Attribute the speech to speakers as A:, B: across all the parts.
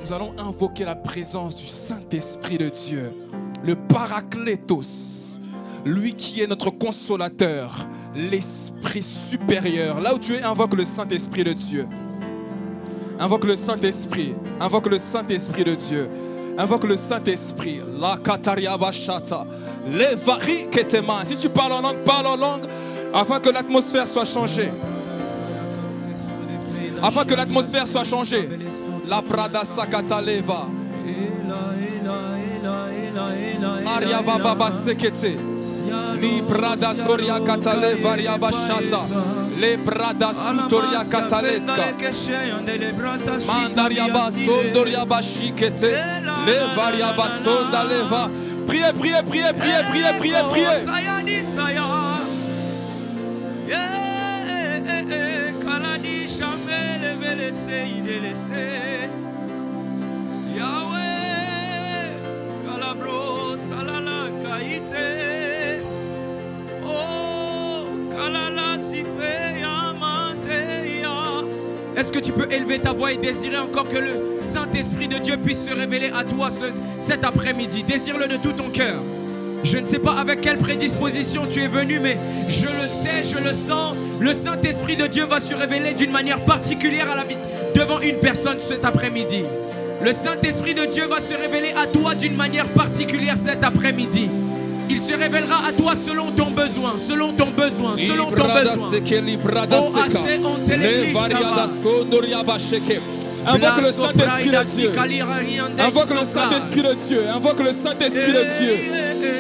A: Nous allons invoquer la présence du Saint-Esprit de Dieu, le Paraclétos, lui qui est notre consolateur, l'Esprit supérieur. Là où tu es, invoque le Saint-Esprit de Dieu. Invoque le Saint-Esprit. Invoque le Saint-Esprit de Dieu. Invoque le Saint-Esprit. La kataria bashata. Les vari ketema. Si tu parles en langue, afin que l'atmosphère soit changée. Afin que l'atmosphère soit changée. La prada sakata leva. Maria baba sekete. Li prada soria katale varia bashata. Le prada sutoria kataleska. Mandaria basondoria bashikete. Le varia basonda leva. Priez, priez, priez, priez, priez, priez, priez. Yahweh, Calabro, Salala, Kaite, oh, Kalala, Sipe, Yamanteya. Est-ce que tu peux élever ta voix et désirer encore que le Saint-Esprit de Dieu puisse se révéler à toi cet après-midi? Désire-le de tout ton cœur. Je ne sais pas avec quelle prédisposition tu es venu, mais je le sais, je le sens. Le Saint-Esprit de Dieu va se révéler d'une manière particulière à la vie devant une personne cet après-midi. Le Saint-Esprit de Dieu va se révéler à toi d'une manière particulière cet après-midi. Il se révélera à toi selon ton besoin, selon ton besoin, selon ton besoin. Oh, assez on télévise. Invoque le Saint-Esprit de Dieu. Invoque le Saint-Esprit de Dieu. Invoque le Saint-Esprit de Dieu.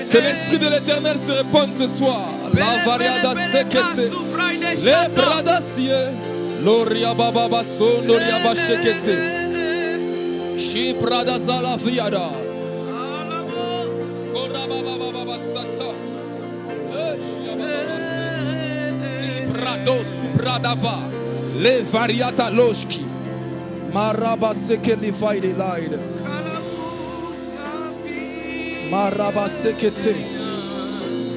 A: Que l'Esprit de l'Éternel se répande ce soir. La variada sekete. Le bradasie. Loria baba sondoria bashekete. Shi bradaza la viada. Kora baba baba sata. Librado subradava. Le variata loshki. Maraba sekeli faide laide. Maraba sekete.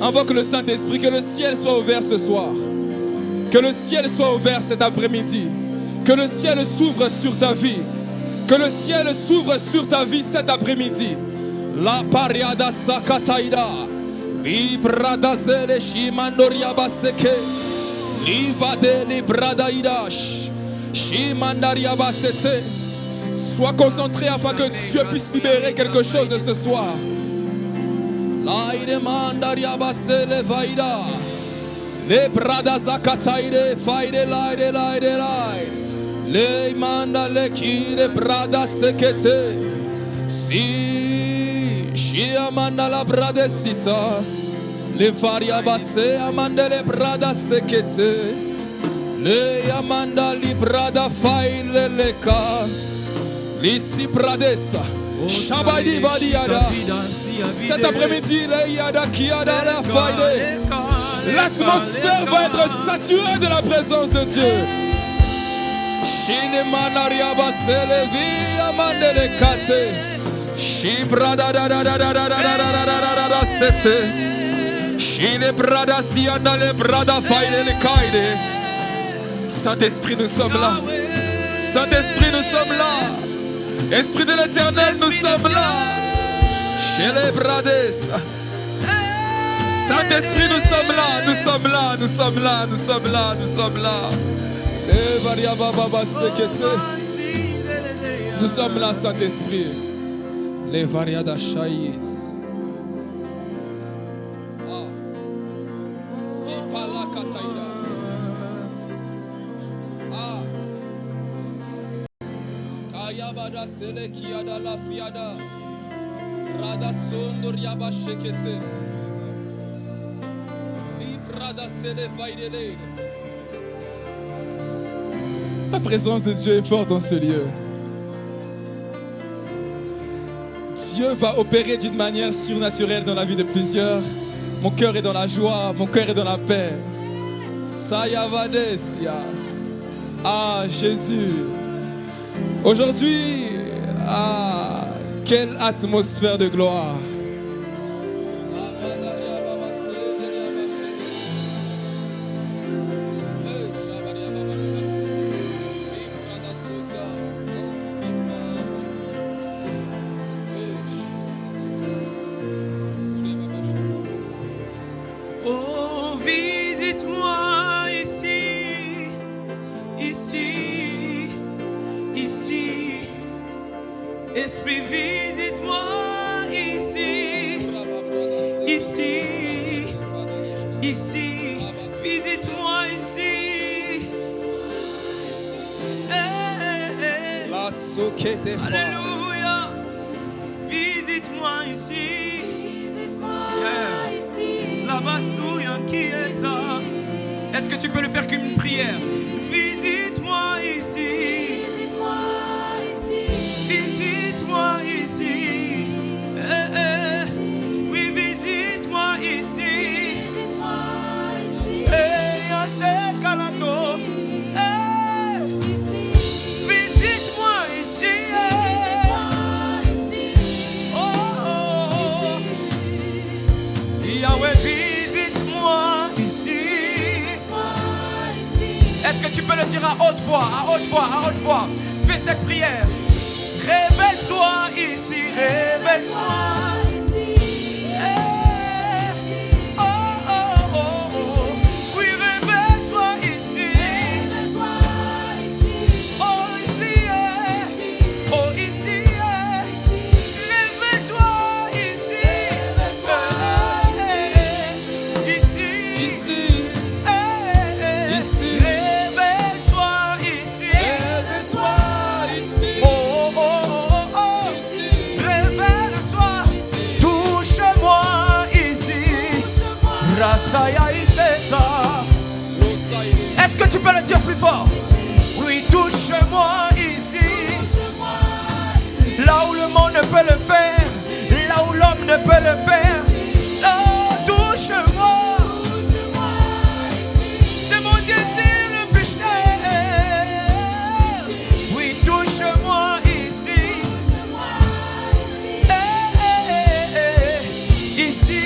A: Invoque le Saint-Esprit, que le ciel soit ouvert ce soir. Que le ciel soit ouvert cet après-midi. Que le ciel s'ouvre sur ta vie. Que le ciel s'ouvre sur ta vie cet après-midi. La pariada sakataida. Librada zele shimandoria baseke. Livade libradaïdash. Sois concentré afin que Dieu puisse libérer quelque chose ce soir. Le bradaza kataide faide laide laide laide. Le manda le kide brada sekete. Si shia manda la bradesita. Le faria basse amanda le brada sekete. Le yamanda librada faile leka. Lisi pradesa. Shabadi vadiada. Cet après-midi, le yada kiada la faide. L'atmosphère va être saturée de la présence de Dieu. Shine manaria basele vi amande le kate. Shibrada da da da da da da da da da sete. Shine brada sianda le brada faile le kaide. Saint-Esprit, nous sommes là. Saint-Esprit, nous sommes là. Esprit de l'Éternel, nous sommes là. Chez les Brades. Saint-Esprit, nous sommes là. Nous sommes là. Nous sommes là. Nous sommes là. Nous sommes là. Nous sommes là, Saint-Esprit. Les variadas chaïs. La présence de Dieu est forte dans ce lieu. Dieu va opérer d'une manière surnaturelle dans la vie de plusieurs. Mon cœur est dans la joie, mon cœur est dans la paix. Sayavadesia. Ah, Jésus. Aujourd'hui, ah, quelle atmosphère de gloire. Saint-Esprit, visite-moi ici, ici, ici, visite-moi ici. Alléluia, visite-moi ici. Est-ce que tu peux le faire comme une prière? Visite-moi ici. Visite-moi ici. Oui, visite-moi ici. Visite-moi ici. Yahweh, visite-moi ici. Est-ce que tu peux le dire à haute voix, à haute voix, à haute voix? Fais cette prière. Révèle-toi ici, révèle-toi. Oh, oh, oh, oh. Oui, révèle-toi ici. Oh, ici, oh, ici. Révèle-toi ici. Ici. Est-ce que tu peux le dire plus fort? Oui, touche-moi ici. Là où le monde ne peut le faire, là où l'homme ne peut le faire. Oh, touche-moi. C'est mon désir le plus cher. Oui, touche-moi ici. Ici.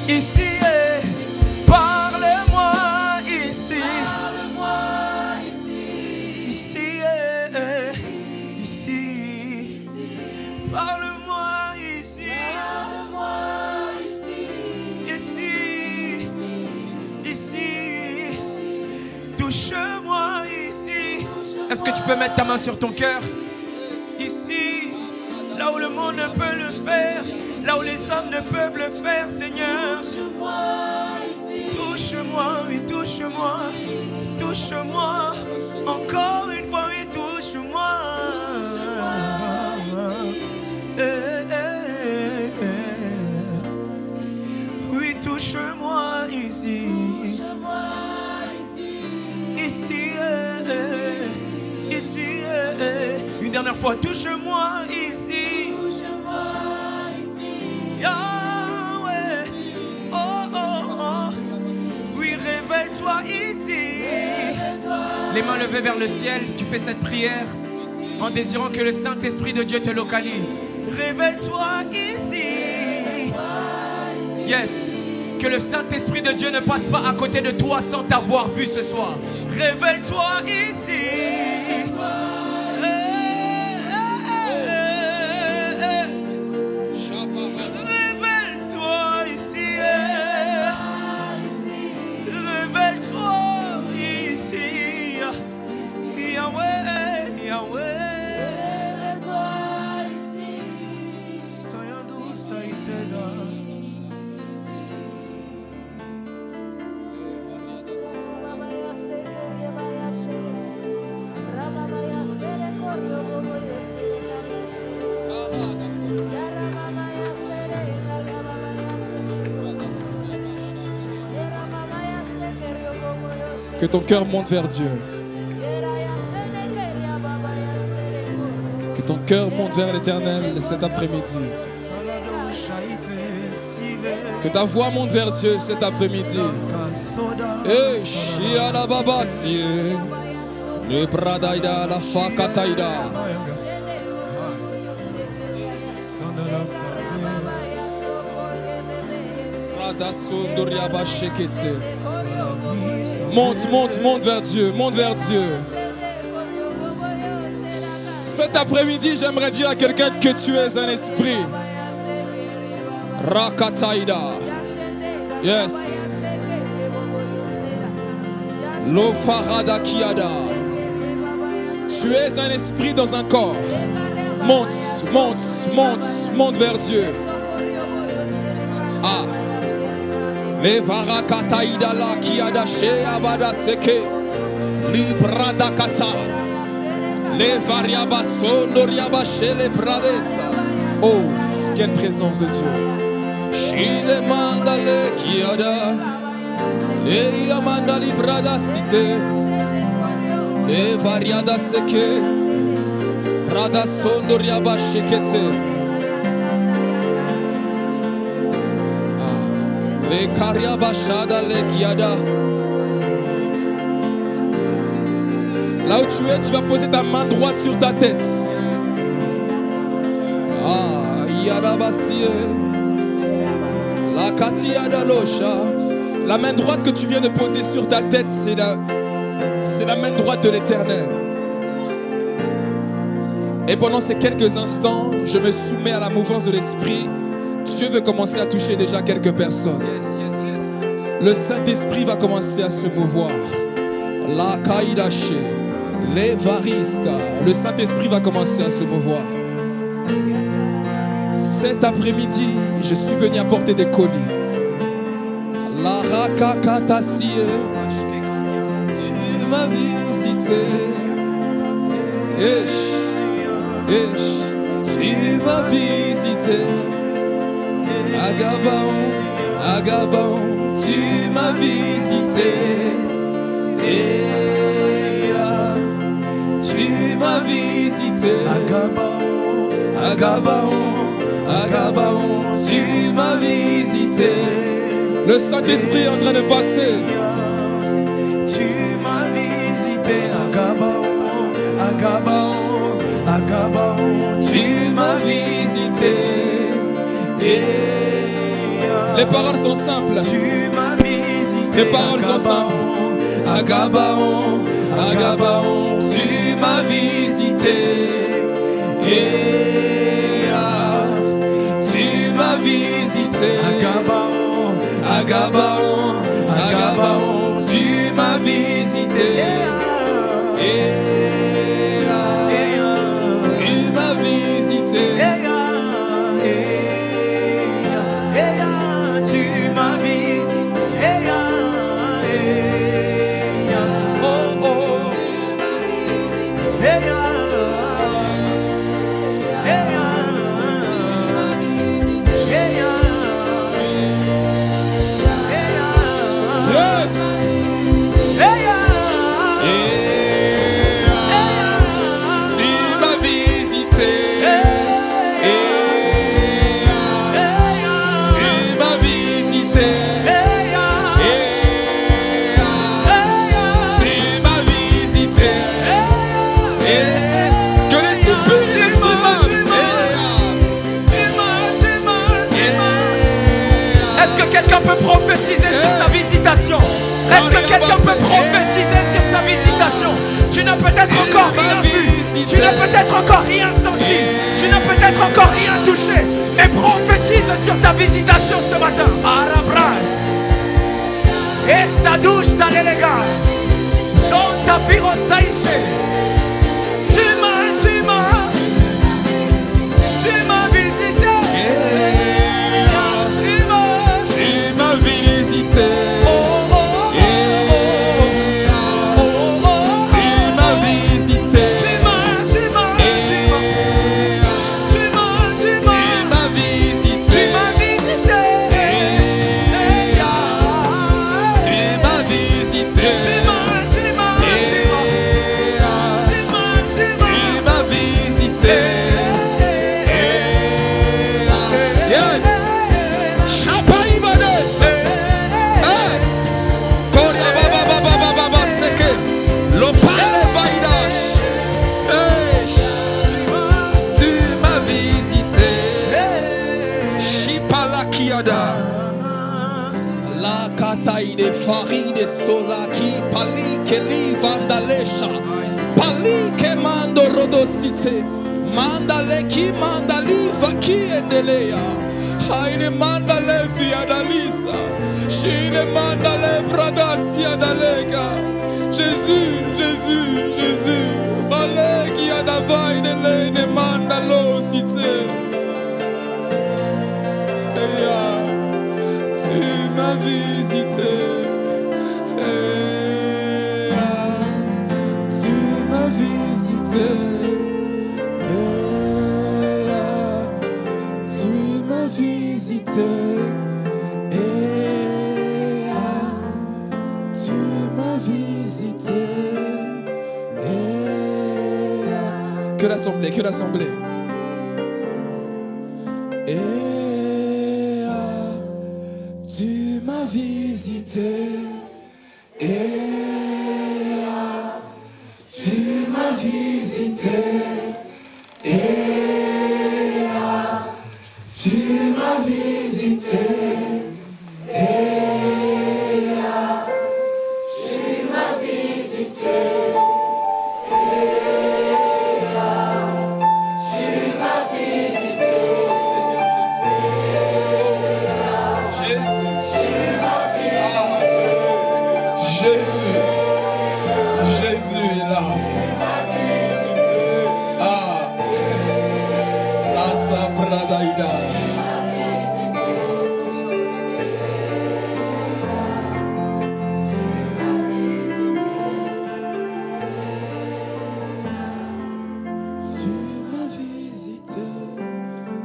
A: Ici, parle-moi ici. Ici, ici, parle-moi ici. Ici, ici, touche-moi ici. Est-ce que tu peux mettre ta main sur ton cœur? Ici, là où le monde ne peut le faire, là où les hommes ne peuvent le faire, Seigneur. Touche-moi, oui, touche-moi. Touche-moi. Encore une fois, oui, touche-moi. Oui, touche-moi ici. Ici, ici. Une dernière fois, touche-moi ici. Yahweh, oh, oh, oh. Oui, révèle-toi ici. Les mains levées vers le ciel, tu fais cette prière en désirant que le Saint-Esprit de Dieu te localise. Révèle-toi ici. Yes. Que le Saint-Esprit de Dieu ne passe pas à côté de toi sans t'avoir vu ce soir. Révèle-toi ici.
B: Que ton cœur monte vers Dieu. Que ton cœur monte vers l'Éternel cet après-midi. Que ta voix monte vers Dieu cet après-midi. Et Shia Baba Sie, le Bradaïda, la Fakataïda. Radasunduriaba Shekete. Monte, monte, monte vers Dieu, monte vers Dieu. Cet après-midi, j'aimerais dire à quelqu'un que tu es un esprit. Rakataïda. Yes. Lo farada kiada. Tu es un esprit dans un corps. Monte, monte, monte, monte vers Dieu. Ah. Le varakataïda la kiada she abada seke. Librada kata. Le variaba sondoriaba she le pradesa. Oh, quelle présence de Dieu. Shile mandale kiada. Le yamanda librada cité. Le variada seke. Rada sondoriaba shekete. Le kariaba shada le kiada. Là où tu es, tu vas poser ta main droite sur ta tête. Ah, yadabasiye. La katiada losha. La main droite que tu viens de poser sur ta tête, c'est la main droite de l'Éternel. Et pendant ces quelques instants, je me soumets à la mouvance de l'Esprit. Dieu veut commencer à toucher déjà quelques personnes.
A: Yes, yes, yes.
B: Le Saint-Esprit va commencer à se mouvoir. La kaïdaché, les variska. Le Saint-Esprit va commencer à se mouvoir. Cet après-midi, je suis venu apporter des colis. La rakakatasie, tu m'as visité. Tu m'as visité. Agabaon, tu m'as visité. Tu m'as visité. Agabaon, tu m'as visité. Le Saint-Esprit est en train de passer.
A: Tu m'as visité, Agabaon,
B: Tu m'as visité. Les paroles sont simples.
A: Tu m'as visité.
B: Les paroles sont simples. Agabaon, tu m'as visité. Tu m'as visité. Agabaon, tu m'as visité. Tu m'as visité.
A: Quelqu'un peut prophétiser sur sa visitation? Est-ce que quelqu'un peut prophétiser sur sa visitation? Tu n'as peut-être encore rien vu, tu n'as peut-être encore rien senti, tu n'as peut-être encore rien touché, mais prophétise sur ta visitation ce matin. Arabras, esta douche t'allélega, son tapiros taïché. Tu m'as visité. La kataï de farine de sola qui pali que li vandalesha pali que
B: mando rodosite. Mandale ki mandali faki endelea. Haile mandale via dalisa. Shine mandale bradasia dalega. Jésus, Jésus, Jésus. Maleki adavai dele ne mandalo site. Tu m'as visité. Tu m'as visité. Tu m'as visité. Tu m'as visité. Que l'assemblée, que l'assemblée. Tu m'as visité. Tu m'as visité. Tu m'as visité.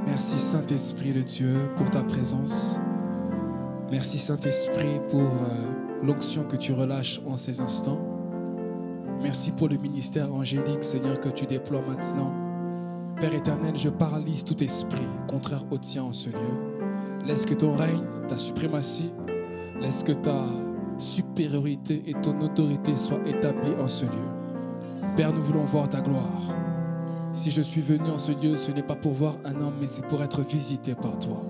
B: Merci Saint-Esprit de Dieu pour ta présence. Merci Saint-Esprit pour l'onction que tu relâches en ces instants. Merci pour le ministère angélique, Seigneur, que tu déploies maintenant. Père éternel, je paralyse tout esprit contraire au tien en ce lieu. Laisse que ton règne, ta suprématie, laisse que ta supériorité et ton autorité soient établies en ce lieu. Père, nous voulons voir ta gloire. Si je suis venu en ce lieu, ce n'est pas pour voir un homme, mais c'est pour être visité par toi.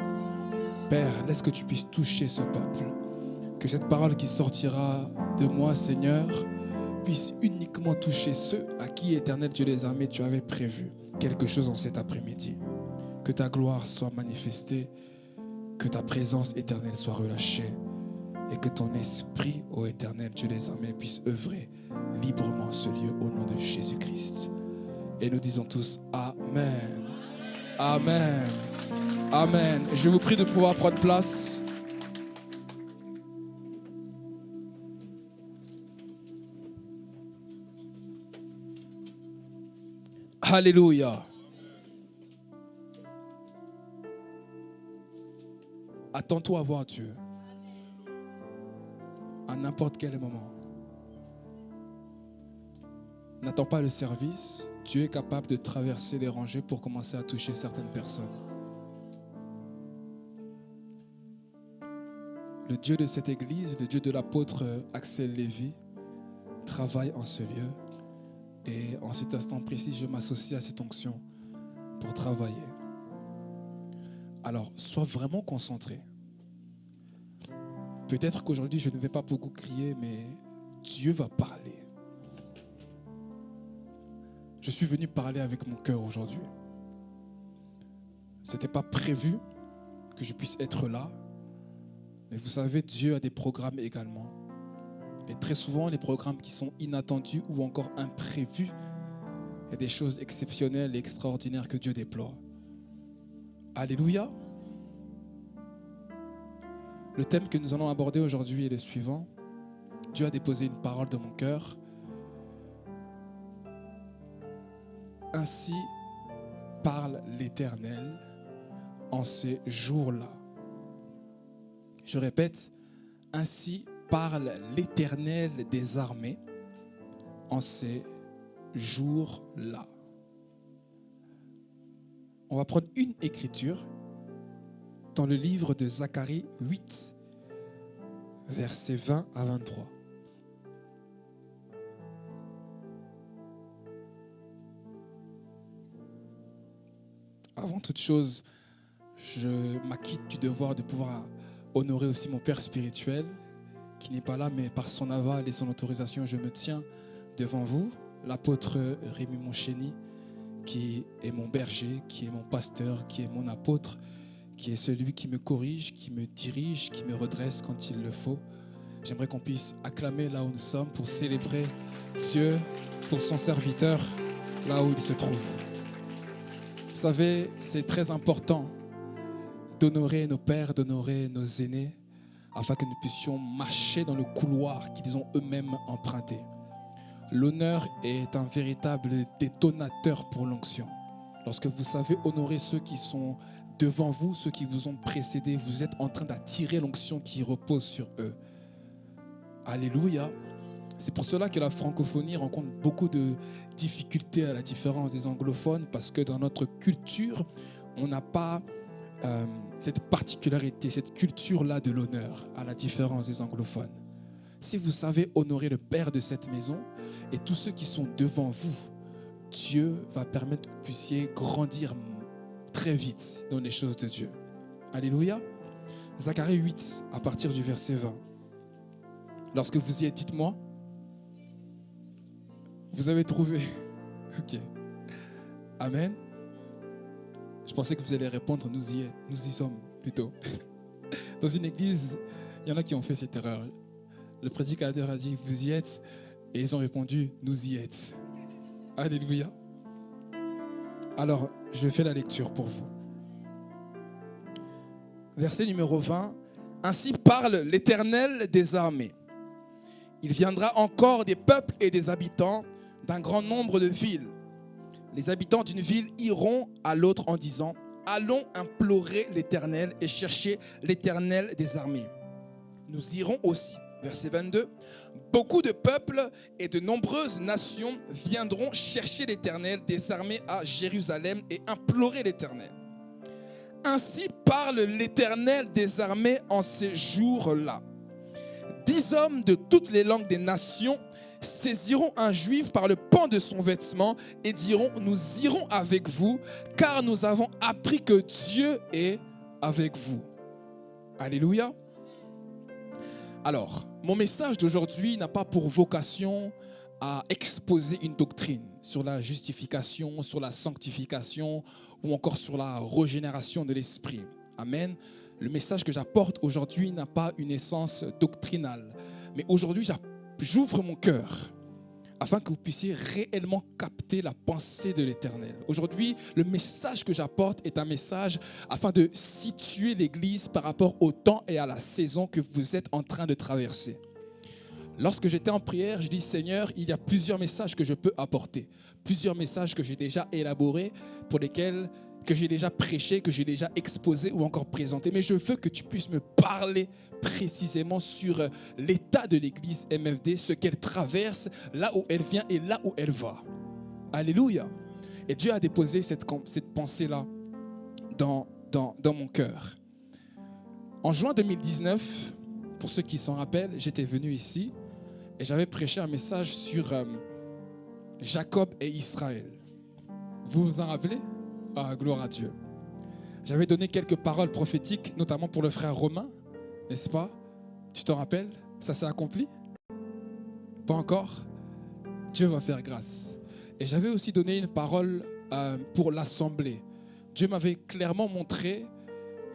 B: Père, laisse que tu puisses toucher ce peuple. Que cette parole qui sortira de moi, Seigneur, puisse uniquement toucher ceux à qui, éternel Dieu des armées, tu avais prévu quelque chose en cet après-midi. Que ta gloire soit manifestée, que ta présence éternelle soit relâchée et que ton esprit, ô éternel Dieu des armées, puisse œuvrer librement en ce lieu au nom de Jésus-Christ. Et nous disons tous Amen. Amen. Amen. Je vous prie de pouvoir prendre place. Alléluia. Attends-toi à voir Dieu à n'importe quel moment. N'attends pas le service. Dieu est capable de traverser les rangées pour commencer à toucher certaines personnes. Le Dieu de cette église, le Dieu de l'apôtre Axel Lévy, travaille en ce lieu. Et en cet instant précis, je m'associe à cette onction pour travailler. Alors, sois vraiment concentré. Peut-être qu'aujourd'hui, je ne vais pas beaucoup crier, mais Dieu va parler. Je suis venu parler avec mon cœur aujourd'hui. Ce n'était pas prévu que je puisse être là. Mais vous savez, Dieu a des programmes également. Et très souvent, les programmes qui sont inattendus ou encore imprévus, il y a des choses exceptionnelles et extraordinaires que Dieu déploie. Alléluia. Le thème que nous allons aborder aujourd'hui est le suivant. Dieu a déposé une parole dans mon cœur. Ainsi parle l'Éternel en ces jours-là. Je répète, ainsi parle l'Éternel des armées en ces jours-là. On va prendre une écriture dans le livre de Zacharie 8, versets 20 à 23. Avant toute chose, je m'acquitte du devoir de pouvoir honorer aussi mon père spirituel qui n'est pas là, mais par son aval et son autorisation, je me tiens devant vous l'apôtre Rémi Monchény, qui est mon berger, qui est mon pasteur, qui est mon apôtre, qui est celui qui me corrige, qui me dirige, qui me redresse quand il le faut. J'aimerais qu'on puisse acclamer là où nous sommes pour célébrer Dieu pour son serviteur là où il se trouve. Vous savez, c'est très important d'honorer nos pères, d'honorer nos aînés, afin que nous puissions marcher dans le couloir qu'ils ont eux-mêmes emprunté. L'honneur est un véritable détonateur pour l'onction. Lorsque vous savez honorer ceux qui sont devant vous, ceux qui vous ont précédé, vous êtes en train d'attirer l'onction qui repose sur eux. Alléluia. C'est pour cela que la francophonie rencontre beaucoup de difficultés à la différence des anglophones, parce que dans notre culture, on n'a pas cette particularité, cette culture-là de l'honneur, à la différence des anglophones. Si vous savez honorer le Père de cette maison et tous ceux qui sont devant vous, Dieu va permettre que vous puissiez grandir très vite dans les choses de Dieu. Alléluia. Zacharie 8, à partir du verset 20. Lorsque vous y êtes, dites-moi. Vous avez trouvé? Ok. Amen. Je pensais que vous allez répondre, nous y sommes plutôt. Dans une église, il y en a qui ont fait cette erreur. Le prédicateur a dit, vous y êtes? Et ils ont répondu, nous y êtes. Alléluia. Alors, je fais la lecture pour vous. Verset numéro 20. Ainsi parle l'Éternel des armées. Il viendra encore des peuples et des habitants d'un grand nombre de villes. Les habitants d'une ville iront à l'autre en disant, allons implorer l'Éternel et chercher l'Éternel des armées. Nous irons aussi. Verset 22. Beaucoup de peuples et de nombreuses nations viendront chercher l'Éternel des armées à Jérusalem et implorer l'Éternel. Ainsi parle l'Éternel des armées en ces jours-là. 10 hommes de toutes les langues des nations saisiront un juif par le pan de son vêtement et diront, nous irons avec vous, car nous avons appris que Dieu est avec vous. Alléluia. Alors, mon message d'aujourd'hui n'a pas pour vocation à exposer une doctrine sur la justification, sur la sanctification ou encore sur la régénération de l'esprit. Amen. Le message que j'apporte aujourd'hui n'a pas une essence doctrinale. Mais aujourd'hui, j'ouvre mon cœur afin que vous puissiez réellement capter la pensée de l'Éternel. Aujourd'hui, le message que j'apporte est un message afin de situer l'Église par rapport au temps et à la saison que vous êtes en train de traverser. Lorsque j'étais en prière, je dis, Seigneur, il y a plusieurs messages que je peux apporter. Plusieurs messages que j'ai déjà élaborés, pour lesquels que j'ai déjà prêché, que j'ai déjà exposé ou encore présenté. Mais je veux que tu puisses me parler précisément sur l'état de l'église MFD, ce qu'elle traverse, là où elle vient et là où elle va. Alléluia. Et Dieu a déposé cette pensée-là dans mon cœur. En juin 2019, pour ceux qui s'en rappellent, j'étais venu ici et j'avais prêché un message sur Jacob et Israël. Vous vous en rappelez? Ah, gloire à Dieu. J'avais donné quelques paroles prophétiques, notamment pour le frère Romain, n'est-ce pas? Tu t'en rappelles? Ça s'est accompli? Pas encore? Dieu va faire grâce. Et j'avais aussi donné une parole pour l'assemblée. Dieu m'avait clairement montré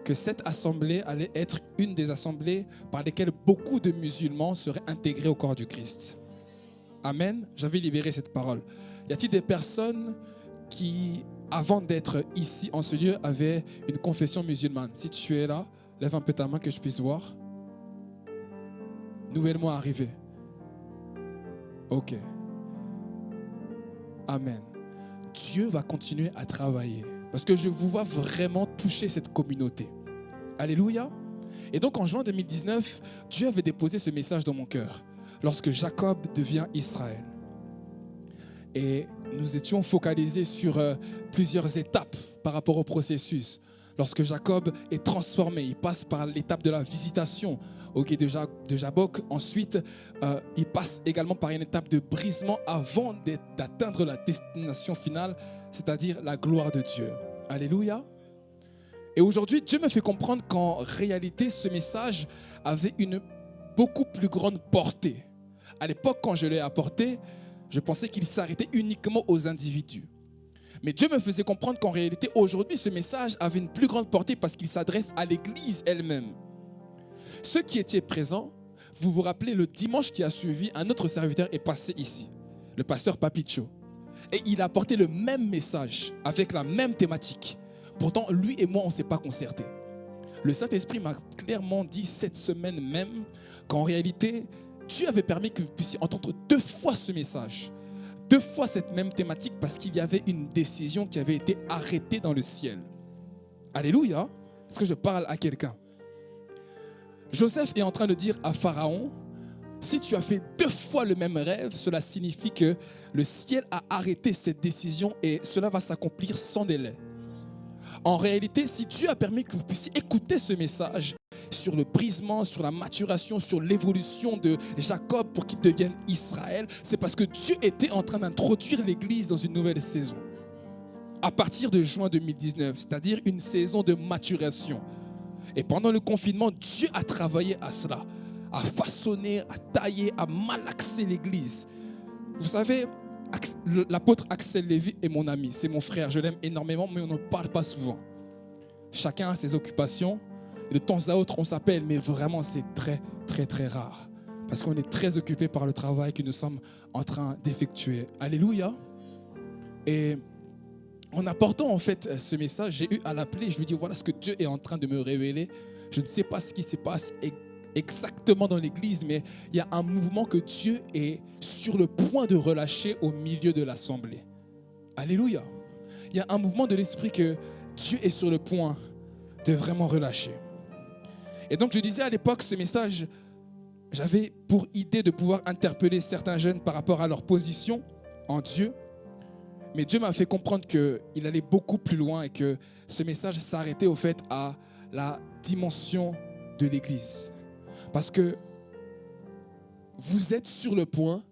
B: que cette assemblée allait être une des assemblées par lesquelles beaucoup de musulmans seraient intégrés au corps du Christ. Amen. J'avais libéré cette parole. Y a-t-il des personnes qui, avant d'être ici en ce lieu, avaient une confession musulmane? Si tu es là, lève un peu ta main que je puisse voir. Nouvellement arrivé. Ok. Amen. Dieu va continuer à travailler parce que je vous vois vraiment toucher cette communauté. Alléluia. Et donc en juin 2019, Dieu avait déposé ce message dans mon cœur lorsque Jacob devient Israël. Et nous étions focalisés sur plusieurs étapes par rapport au processus. Lorsque Jacob est transformé, il passe par l'étape de la visitation au quai de Jabbok. Ensuite, il passe également par une étape de brisement avant d'atteindre la destination finale, c'est-à-dire la gloire de Dieu. Alléluia. Et aujourd'hui, Dieu me fait comprendre qu'en réalité, ce message avait une beaucoup plus grande portée. À l'époque, quand je l'ai apporté, Je pensais qu'il s'arrêtait uniquement aux individus. Mais Dieu me faisait comprendre qu'en réalité, aujourd'hui, ce message avait une plus grande portée parce qu'il s'adresse à l'Église elle-même. Ceux qui étaient présents, vous vous rappelez, le dimanche qui a suivi, un autre serviteur est passé ici, le pasteur Papicho. Et il a apporté le même message, avec la même thématique. Pourtant, lui et moi, on ne s'est pas concertés. Le Saint-Esprit m'a clairement dit cette semaine même qu'en réalité, Dieu avait permis que vous puissiez entendre 2 fois ce message, 2 fois cette même thématique, parce qu'il y avait une décision qui avait été arrêtée dans le ciel. Alléluia. Est-ce que je parle à quelqu'un? Joseph est en train de dire à Pharaon, si tu as fait 2 fois le même rêve, cela signifie que le ciel a arrêté cette décision et cela va s'accomplir sans délai. En réalité, si Dieu a permis que vous puissiez écouter ce message sur le brisement, sur la maturation, sur l'évolution de Jacob pour qu'il devienne Israël, c'est parce que Dieu était en train d'introduire l'Église dans une nouvelle saison. À partir de juin 2019, c'est-à-dire une saison de maturation. Et pendant le confinement, Dieu a travaillé à cela, à façonner, à tailler, à malaxer l'Église. Vous savez, l'apôtre Axel Lévy est mon ami, c'est mon frère, je l'aime énormément, mais on ne parle pas souvent. Chacun a ses occupations, et de temps à autre on s'appelle, mais vraiment c'est très très très rare, parce qu'on est très occupé par le travail que nous sommes en train d'effectuer. Alléluia. Et en apportant en fait ce message, j'ai eu à l'appeler, je lui dis voilà ce que Dieu est en train de me révéler. Je ne sais pas ce qui se passe exactement dans l'église, mais il y a un mouvement que Dieu est sur le point de relâcher au milieu de l'assemblée. Alléluia. Il y a un mouvement de l'esprit que Dieu est sur le point de vraiment relâcher. Et donc je disais à l'époque, ce message, j'avais pour idée de pouvoir interpeller certains jeunes par rapport à leur position en Dieu. Mais Dieu m'a fait comprendre qu'il allait beaucoup plus loin et que ce message s'arrêtait au fait à la dimension de l'Église. Parce que vous êtes sur le point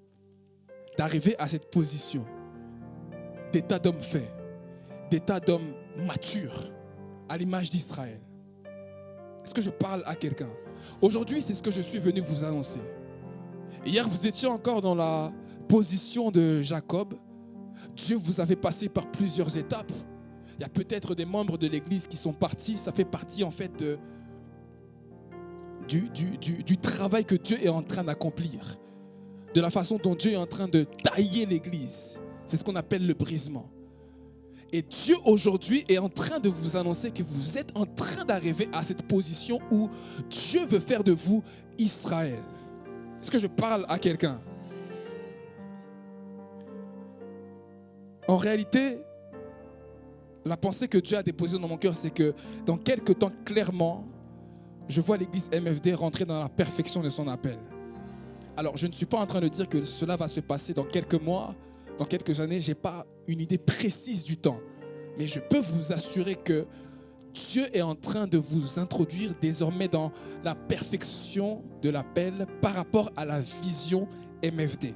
B: d'arriver à cette position d'état d'homme fait, d'état d'homme mature, à l'image d'Israël. Est-ce que je parle à quelqu'un? Aujourd'hui, c'est ce que je suis venu vous annoncer. Hier, vous étiez encore dans la position de Jacob. Dieu vous avait passé par plusieurs étapes. Il y a peut-être des membres de l'église qui sont partis. Ça fait partie en fait du travail que Dieu est en train d'accomplir. De la façon dont Dieu est en train de tailler l'église. C'est ce qu'on appelle le brisement. Et Dieu aujourd'hui est en train de vous annoncer que vous êtes en train d'arriver à cette position où Dieu veut faire de vous Israël. Est-ce que je parle à quelqu'un? En réalité, la pensée que Dieu a déposée dans mon cœur, c'est que dans quelques temps, clairement, je vois l'église MFD rentrer dans la perfection de son appel. Alors, je ne suis pas en train de dire que cela va se passer dans quelques mois, dans quelques années. Je n'ai pas une idée précise du temps. Mais je peux vous assurer que Dieu est en train de vous introduire désormais dans la perfection de l'appel par rapport à la vision MFD.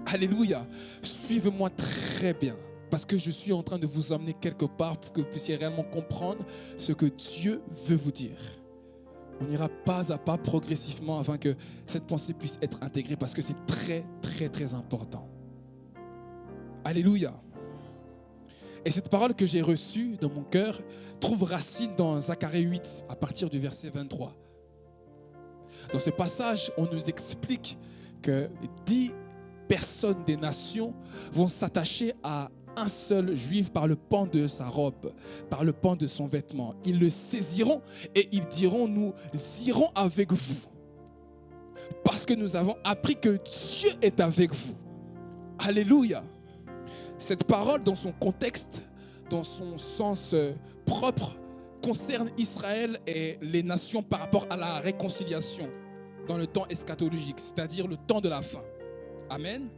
B: Alléluia. Suivez-moi très bien. Parce que je suis en train de vous emmener quelque part pour que vous puissiez réellement comprendre ce que Dieu veut vous dire. On ira pas à pas progressivement afin que cette pensée puisse être intégrée parce que c'est très, très, très important. Alléluia. Et cette parole que j'ai reçue dans mon cœur trouve racine dans Zacharie 8 à partir du verset 23. Dans ce passage, on nous explique que 10 personnes des nations vont s'attacher à un seul juif par le pan de sa robe, par le pan de son vêtement. Ils le saisiront et ils diront, nous irons avec vous. Parce que nous avons appris que Dieu est avec vous. Alléluia. Cette parole dans son contexte, dans son sens propre, concerne Israël et les nations par rapport à la réconciliation dans le temps eschatologique, c'est-à-dire le temps de la fin. Amen.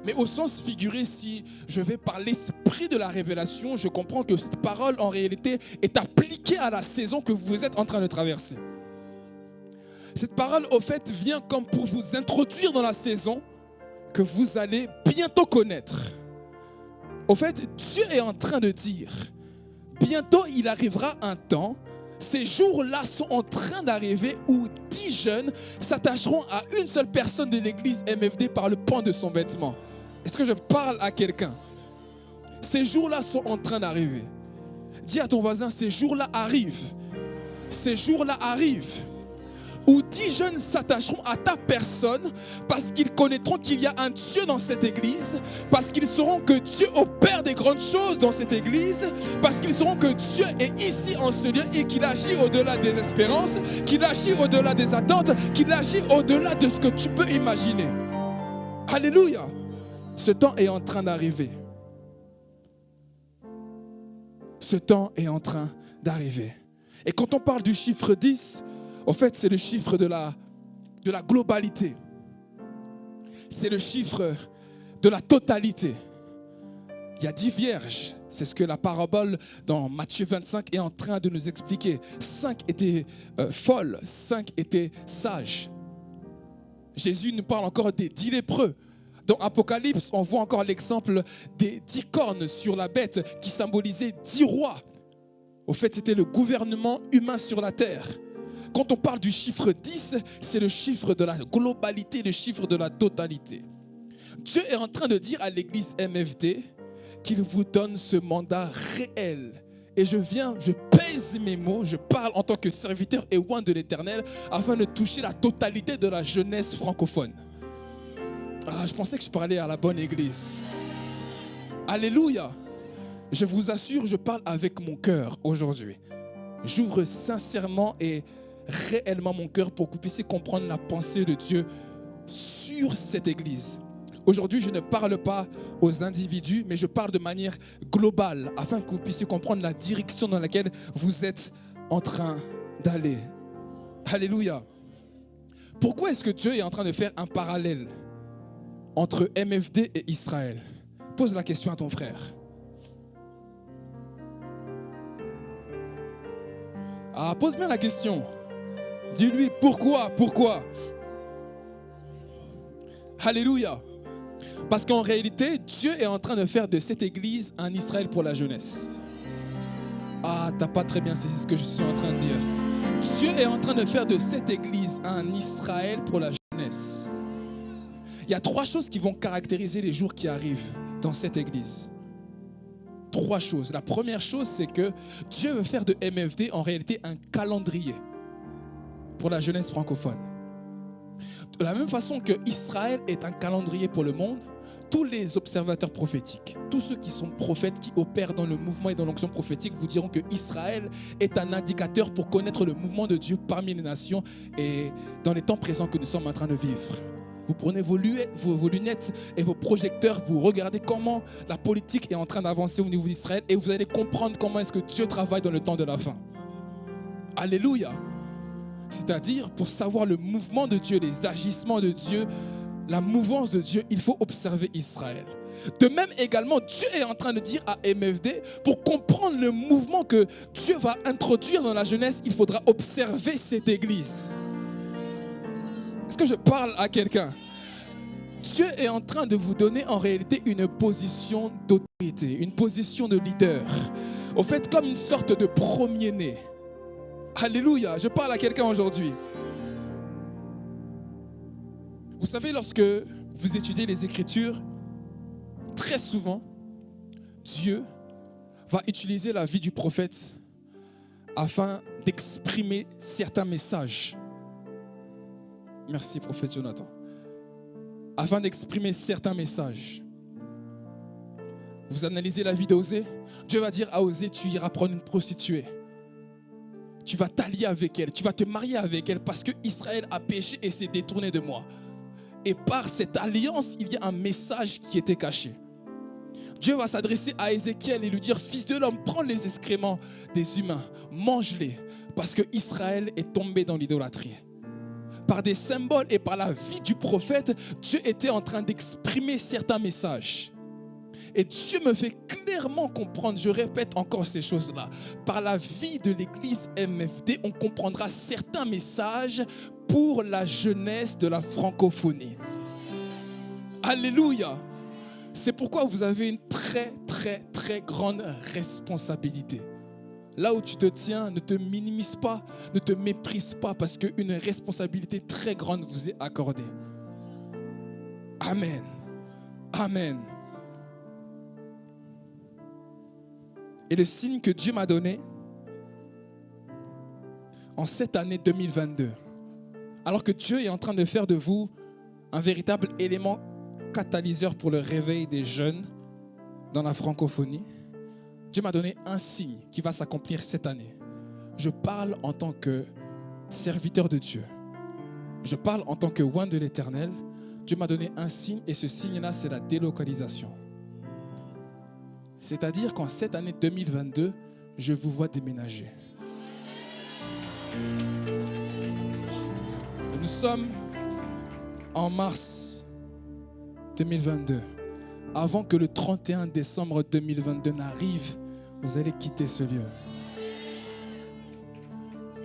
B: Mais au sens figuré, si je vais par l'esprit de la révélation, je comprends que cette parole en réalité est appliquée à la saison que vous êtes en train de traverser. Cette parole au fait vient comme pour vous introduire dans la saison que vous allez bientôt connaître. Au fait, Dieu est en train de dire, bientôt il arrivera un temps, ces jours-là sont en train d'arriver où 10 jeunes s'attacheront à une seule personne de l'église MFD par le pan de son vêtement. Est-ce que je parle à quelqu'un? Ces jours-là sont en train d'arriver. Dis à ton voisin, ces jours-là arrivent. Ces jours-là arrivent où 10 jeunes s'attacheront à ta personne parce qu'ils connaîtront qu'il y a un Dieu dans cette église, parce qu'ils sauront que Dieu opère des grandes choses dans cette église, parce qu'ils sauront que Dieu est ici en ce lieu et qu'il agit au-delà des espérances, qu'il agit au-delà des attentes, qu'il agit au-delà de ce que tu peux imaginer. Alléluia! Ce temps est en train d'arriver. Ce temps est en train d'arriver. Et quand on parle du chiffre 10, en fait, c'est le chiffre de la globalité. C'est le chiffre de la totalité. Il y a 10 vierges. C'est ce que la parabole dans Matthieu 25 est en train de nous expliquer. 5 étaient folles, 5 étaient sages. Jésus nous parle encore des 10 lépreux. Dans Apocalypse, on voit encore l'exemple des 10 cornes sur la bête qui symbolisaient 10 rois. Au fait, c'était le gouvernement humain sur la terre. Quand on parle du chiffre 10, c'est le chiffre de la globalité, le chiffre de la totalité. Dieu est en train de dire à l'église MFD qu'il vous donne ce mandat réel. Et je pèse mes mots, je parle en tant que serviteur et oint de l'Éternel afin de toucher la totalité de la jeunesse francophone. Ah, je pensais que je parlais à la bonne église. Alléluia. Je vous assure, je parle avec mon cœur aujourd'hui. J'ouvre sincèrement et réellement mon cœur pour que vous puissiez comprendre la pensée de Dieu sur cette église. Aujourd'hui, je ne parle pas aux individus, mais je parle de manière globale afin que vous puissiez comprendre la direction dans laquelle vous êtes en train d'aller. Alléluia. Pourquoi est-ce que Dieu est en train de faire un parallèle entre MFD et Israël? Pose la question à ton frère. Ah, pose bien la question. Dis-lui pourquoi. Alléluia. Parce qu'en réalité, Dieu est en train de faire de cette église un Israël pour la jeunesse. Ah, t'as pas très bien saisi ce que je suis en train de dire. Dieu est en train de faire de cette église un Israël pour la jeunesse. Il y a 3 choses qui vont caractériser les jours qui arrivent dans cette église. 3 choses. La première chose, c'est que Dieu veut faire de MFD en réalité un calendrier pour la jeunesse francophone. De la même façon que Israël est un calendrier pour le monde, tous les observateurs prophétiques, tous ceux qui sont prophètes, qui opèrent dans le mouvement et dans l'onction prophétique, vous diront que Israël est un indicateur pour connaître le mouvement de Dieu parmi les nations et dans les temps présents que nous sommes en train de vivre. Vous prenez vos lunettes et vos projecteurs, vous regardez comment la politique est en train d'avancer au niveau d'Israël et vous allez comprendre comment est-ce que Dieu travaille dans le temps de la fin. Alléluia. C'est-à-dire, pour savoir le mouvement de Dieu, les agissements de Dieu, la mouvance de Dieu, il faut observer Israël. De même également, Dieu est en train de dire à MFD, pour comprendre le mouvement que Dieu va introduire dans la jeunesse, il faudra observer cette église. Est-ce que je parle à quelqu'un? Dieu est en train de vous donner en réalité une position d'autorité, une position de leader. Au fait, comme une sorte de premier-né. Alléluia, je parle à quelqu'un aujourd'hui. Vous savez, lorsque vous étudiez les Écritures, très souvent, Dieu va utiliser la vie du prophète afin d'exprimer certains messages. Merci, prophète Jonathan. Afin d'exprimer certains messages. Vous analysez la vie d'Osée. Dieu va dire à Osée, tu iras prendre une prostituée. Tu vas t'allier avec elle, tu vas te marier avec elle parce que Israël a péché et s'est détourné de moi. Et par cette alliance, il y a un message qui était caché. Dieu va s'adresser à Ézéchiel et lui dire, fils de l'homme, prends les excréments des humains, mange-les, parce que Israël est tombé dans l'idolâtrie. Par des symboles et par la vie du prophète, Dieu était en train d'exprimer certains messages. Et Dieu me fait clairement comprendre, je répète encore ces choses-là. Par la vie de l'église MFD, on comprendra certains messages pour la jeunesse de la francophonie. Alléluia! C'est pourquoi vous avez une très grande responsabilité. là où tu te tiens, ne te minimise pas, ne te méprise pas, parce qu'une responsabilité très grande vous est accordée. Amen. Amen. Et le signe que Dieu m'a donné en cette année 2022, alors que Dieu est en train de faire de vous un véritable élément catalyseur pour le réveil des jeunes dans la francophonie, Dieu m'a donné un signe qui va s'accomplir cette année. Je parle en tant que serviteur de Dieu. Je parle en tant que oint de l'Éternel. Dieu m'a donné un signe et ce signe-là, c'est la délocalisation. C'est-à-dire qu'en cette année 2022, je vous vois déménager. Nous sommes en mars 2022. Avant que le 31 décembre 2022 n'arrive, vous allez quitter ce lieu.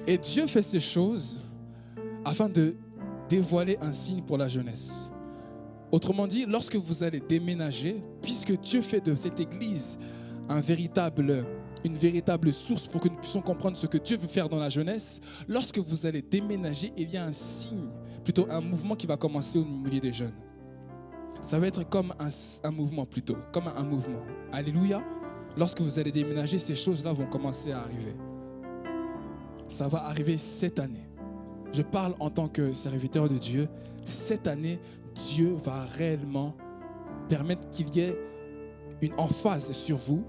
B: Et Dieu fait ces choses afin de dévoiler un signe pour la jeunesse. Autrement dit, lorsque vous allez déménager, puisque Dieu fait de cette église une véritable source pour que nous puissions comprendre ce que Dieu veut faire dans la jeunesse, lorsque vous allez déménager, il y a un signe, plutôt un mouvement qui va commencer au milieu des jeunes. Ça va être comme un mouvement plutôt, comme un mouvement. Alléluia. Lorsque vous allez déménager, ces choses-là vont commencer à arriver. Ça va arriver cette année. Je parle en tant que serviteur de Dieu. Cette année, Dieu va réellement permettre qu'il y ait une emphase sur vous,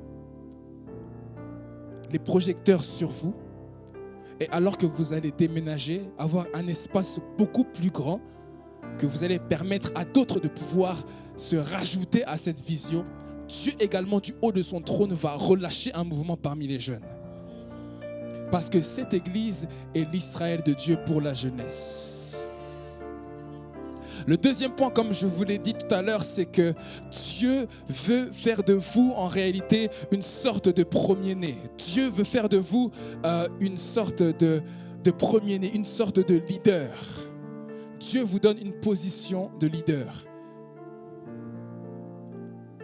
B: les projecteurs sur vous, et alors que vous allez déménager, avoir un espace beaucoup plus grand, que vous allez permettre à d'autres de pouvoir se rajouter à cette vision. Dieu également du haut de son trône va relâcher un mouvement parmi les jeunes. Parce que cette église est l'Israël de Dieu pour la jeunesse. Le deuxième point, comme je vous l'ai dit tout à l'heure, c'est que Dieu veut faire de vous en réalité une sorte de premier-né. Dieu veut faire de vous une sorte de premier-né, une sorte de leader. Dieu vous donne une position de leader.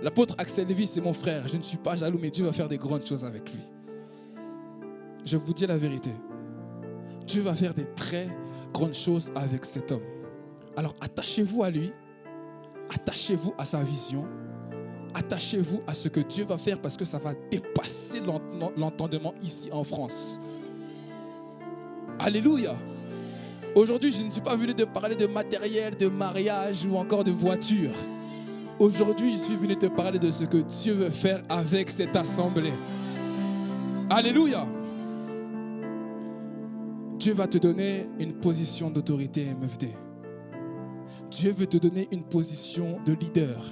B: L'apôtre Axel Lévy, c'est mon frère. Je ne suis pas jaloux, mais Dieu va faire des grandes choses avec lui. Je vous dis la vérité. Dieu va faire des très grandes choses avec cet homme. Alors attachez-vous à lui. Attachez-vous à sa vision. Attachez-vous à ce que Dieu va faire parce que ça va dépasser l'entendement ici en France. Alléluia. Aujourd'hui, je ne suis pas venu te parler de matériel, de mariage ou encore de voiture. Aujourd'hui, je suis venu te parler de ce que Dieu veut faire avec cette assemblée. Alléluia. Dieu va te donner une position d'autorité MFD. Dieu veut te donner une position de leader.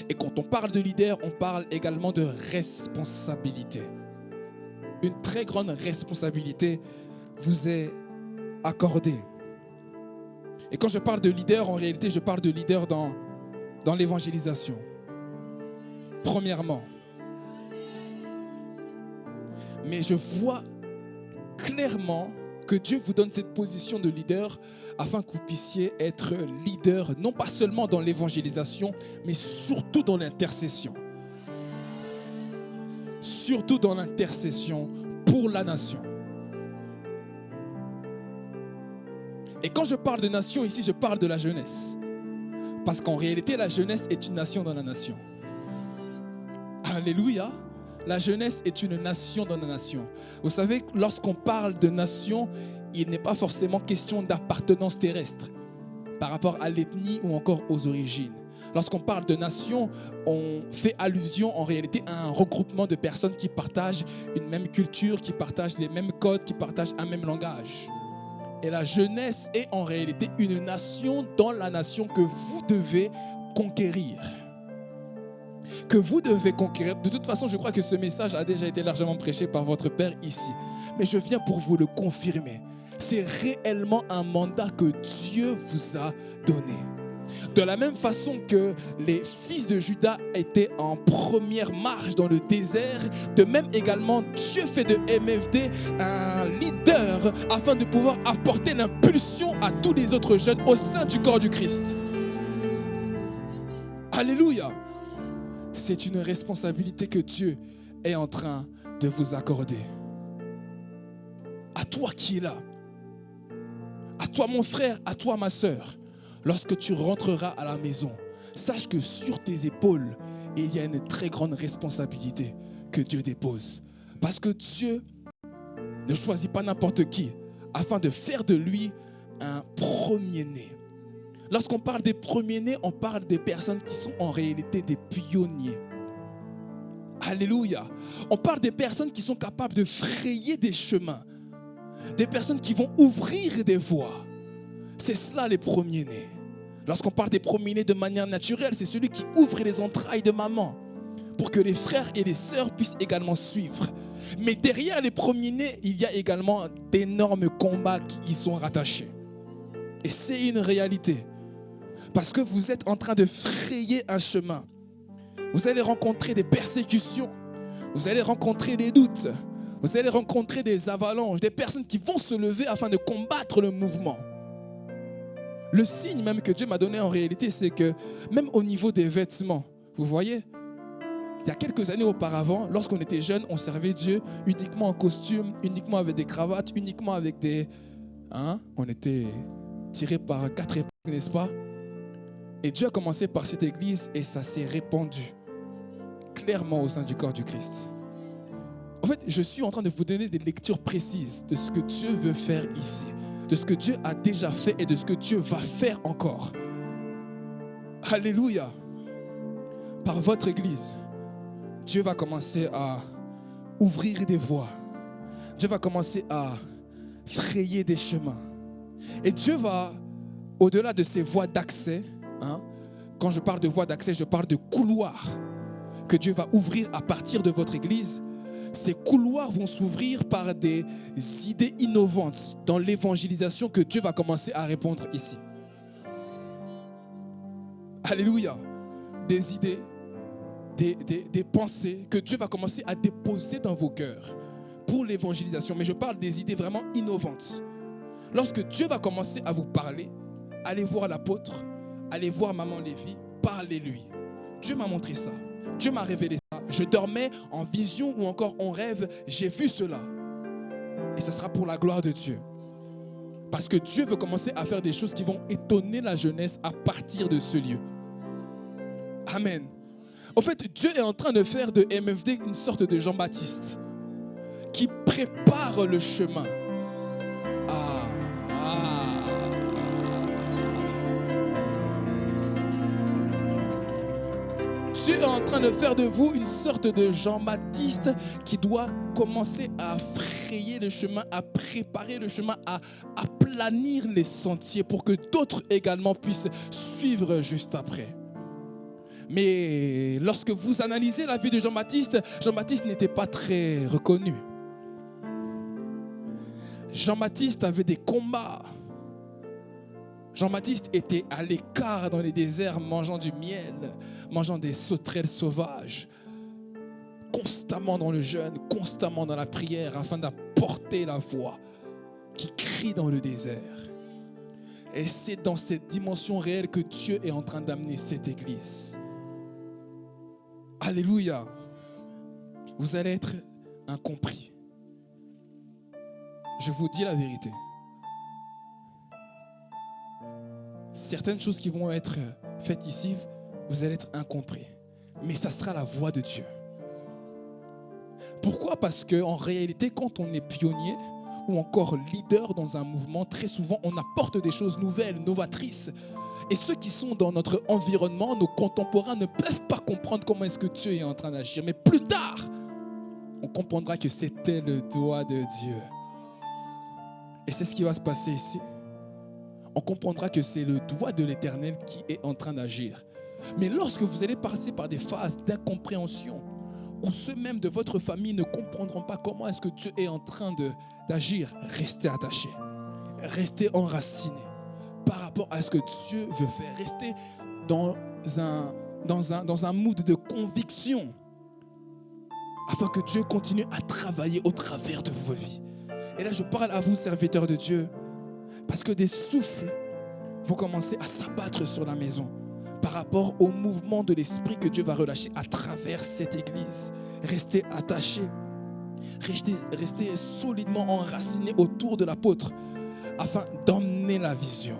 B: Et quand on parle de leader, on parle également de responsabilité. Une très grande responsabilité vous est accordée. Et quand je parle de leader, en réalité, je parle de leader dans l'évangélisation. Premièrement. Mais je vois clairement que Dieu vous donne cette position de leader afin que vous puissiez être leader, non pas seulement dans l'évangélisation, mais surtout dans l'intercession. Surtout dans l'intercession pour la nation. Et quand je parle de nation ici, je parle de la jeunesse. Parce qu'en réalité, la jeunesse est une nation dans la nation. Alléluia. La jeunesse est une nation dans la nation. Vous savez, lorsqu'on parle de nation, il n'est pas forcément question d'appartenance terrestre par rapport à l'ethnie ou encore aux origines. Lorsqu'on parle de nation, on fait allusion en réalité à un regroupement de personnes qui partagent une même culture, qui partagent les mêmes codes, qui partagent un même langage. Et la jeunesse est en réalité une nation dans la nation que vous devez conquérir. Que vous devez conquérir. De toute façon, je crois que ce message a déjà été largement prêché par votre Père ici. Mais je viens pour vous le confirmer. C'est réellement un mandat que Dieu vous a donné. De la même façon que les fils de Juda étaient en première marche dans le désert, de même également Dieu fait de MFD un leader afin de pouvoir apporter l'impulsion à tous les autres jeunes au sein du corps du Christ. Alléluia. C'est une responsabilité que Dieu est en train de vous accorder. à toi qui es là, à toi mon frère, à toi ma sœur, lorsque tu rentreras à la maison, sache que sur tes épaules, il y a une très grande responsabilité que Dieu dépose. Parce que Dieu ne choisit pas n'importe qui afin de faire de lui un premier-né. Lorsqu'on parle des premiers-nés, on parle des personnes qui sont en réalité des pionniers. Alléluia. On parle des personnes qui sont capables de frayer des chemins. Des personnes qui vont ouvrir des voies. C'est cela les premiers-nés. Lorsqu'on parle des premiers-nés de manière naturelle, c'est celui qui ouvre les entrailles de maman pour que les frères et les sœurs puissent également suivre. Mais derrière les premiers-nés, il y a également d'énormes combats qui y sont rattachés. Et c'est une réalité. Parce que vous êtes en train de frayer un chemin. Vous allez rencontrer des persécutions. Vous allez rencontrer des doutes. Vous allez rencontrer des avalanches, des personnes qui vont se lever afin de combattre le mouvement. Le signe même que Dieu m'a donné en réalité, c'est que même au niveau des vêtements, vous voyez, il y a quelques années auparavant, lorsqu'on était jeune, on servait Dieu uniquement en costume, uniquement avec des cravates, uniquement avec des... on était tiré par 4 épingles, n'est-ce pas? Et Dieu a commencé par cette église et ça s'est répandu clairement au sein du corps du Christ. En fait, je suis en train de vous donner des lectures précises de ce que Dieu veut faire ici, de ce que Dieu a déjà fait et de ce que Dieu va faire encore. Alléluia. Par votre église, Dieu va commencer à ouvrir des voies. Dieu va commencer à frayer des chemins. Et Dieu va, au-delà de ces voies d'accès, quand je parle de voies d'accès, je parle de couloirs que Dieu va ouvrir à partir de votre église. Ces couloirs vont s'ouvrir par des idées innovantes dans l'évangélisation que Dieu va commencer à répondre ici. Alléluia. Des idées, des pensées que Dieu va commencer à déposer dans vos cœurs pour l'évangélisation. Mais je parle des idées vraiment innovantes. Lorsque Dieu va commencer à vous parler, allez voir l'apôtre, allez voir Maman Lévi, parlez-lui. Dieu m'a montré ça. Dieu m'a révélé ça. Je dormais en vision ou encore en rêve. J'ai vu cela. Et ce sera pour la gloire de Dieu. Parce que Dieu veut commencer à faire des choses qui vont étonner la jeunesse à partir de ce lieu. Amen. En fait, Dieu est en train de faire de MFD une sorte de Jean-Baptiste qui prépare le chemin. Dieu est en train de faire de vous une sorte de Jean-Baptiste qui doit commencer à frayer le chemin, à préparer le chemin, à planir les sentiers pour que d'autres également puissent suivre juste après. Mais lorsque vous analysez la vie de Jean-Baptiste, Jean-Baptiste n'était pas très reconnu. Jean-Baptiste avait des combats. Jean-Baptiste était à l'écart dans les déserts, mangeant du miel, mangeant des sauterelles sauvages, constamment dans le jeûne, constamment dans la prière, afin d'apporter la voix qui crie dans le désert. Et c'est dans cette dimension réelle que Dieu est en train d'amener cette église. Alléluia. Vous allez être incompris. Je vous dis la vérité. Certaines choses qui vont être faites ici, vous allez être incompris. Mais ça sera la voix de Dieu. Pourquoi? Parce qu'en réalité, quand on est pionnier ou encore leader dans un mouvement, très souvent, on apporte des choses nouvelles, novatrices. Et ceux qui sont dans notre environnement, nos contemporains, ne peuvent pas comprendre comment est-ce que Dieu est en train d'agir. Mais plus tard, on comprendra que c'était le doigt de Dieu. Et c'est ce qui va se passer ici. On comprendra que c'est le doigt de l'Éternel qui est en train d'agir. Mais lorsque vous allez passer par des phases d'incompréhension, où ceux même de votre famille ne comprendront pas comment est-ce que Dieu est en train d'agir, restez attachés, restez enracinés par rapport à ce que Dieu veut faire. Restez dans un mood de conviction afin que Dieu continue à travailler au travers de vos vies. Et là, je parle à vous, serviteurs de Dieu, parce que des souffles vont commencer à s'abattre sur la maison par rapport au mouvement de l'esprit que Dieu va relâcher à travers cette église. Restez attachés. Restez solidement enracinés autour de l'apôtre afin d'emmener la vision.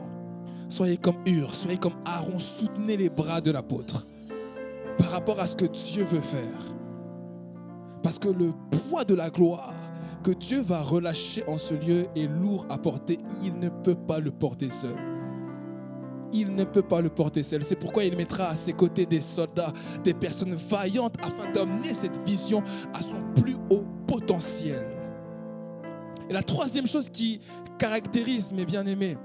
B: Soyez comme Hur, soyez comme Aaron, soutenez les bras de l'apôtre par rapport à ce que Dieu veut faire. Parce que le poids de la gloire que Dieu va relâcher en ce lieu est lourd à porter. Il ne peut pas le porter seul. Il ne peut pas le porter seul. C'est pourquoi il mettra à ses côtés des soldats, des personnes vaillantes afin d'emmener cette vision à son plus haut potentiel. Et la troisième chose qui caractérise, mes bien-aimés,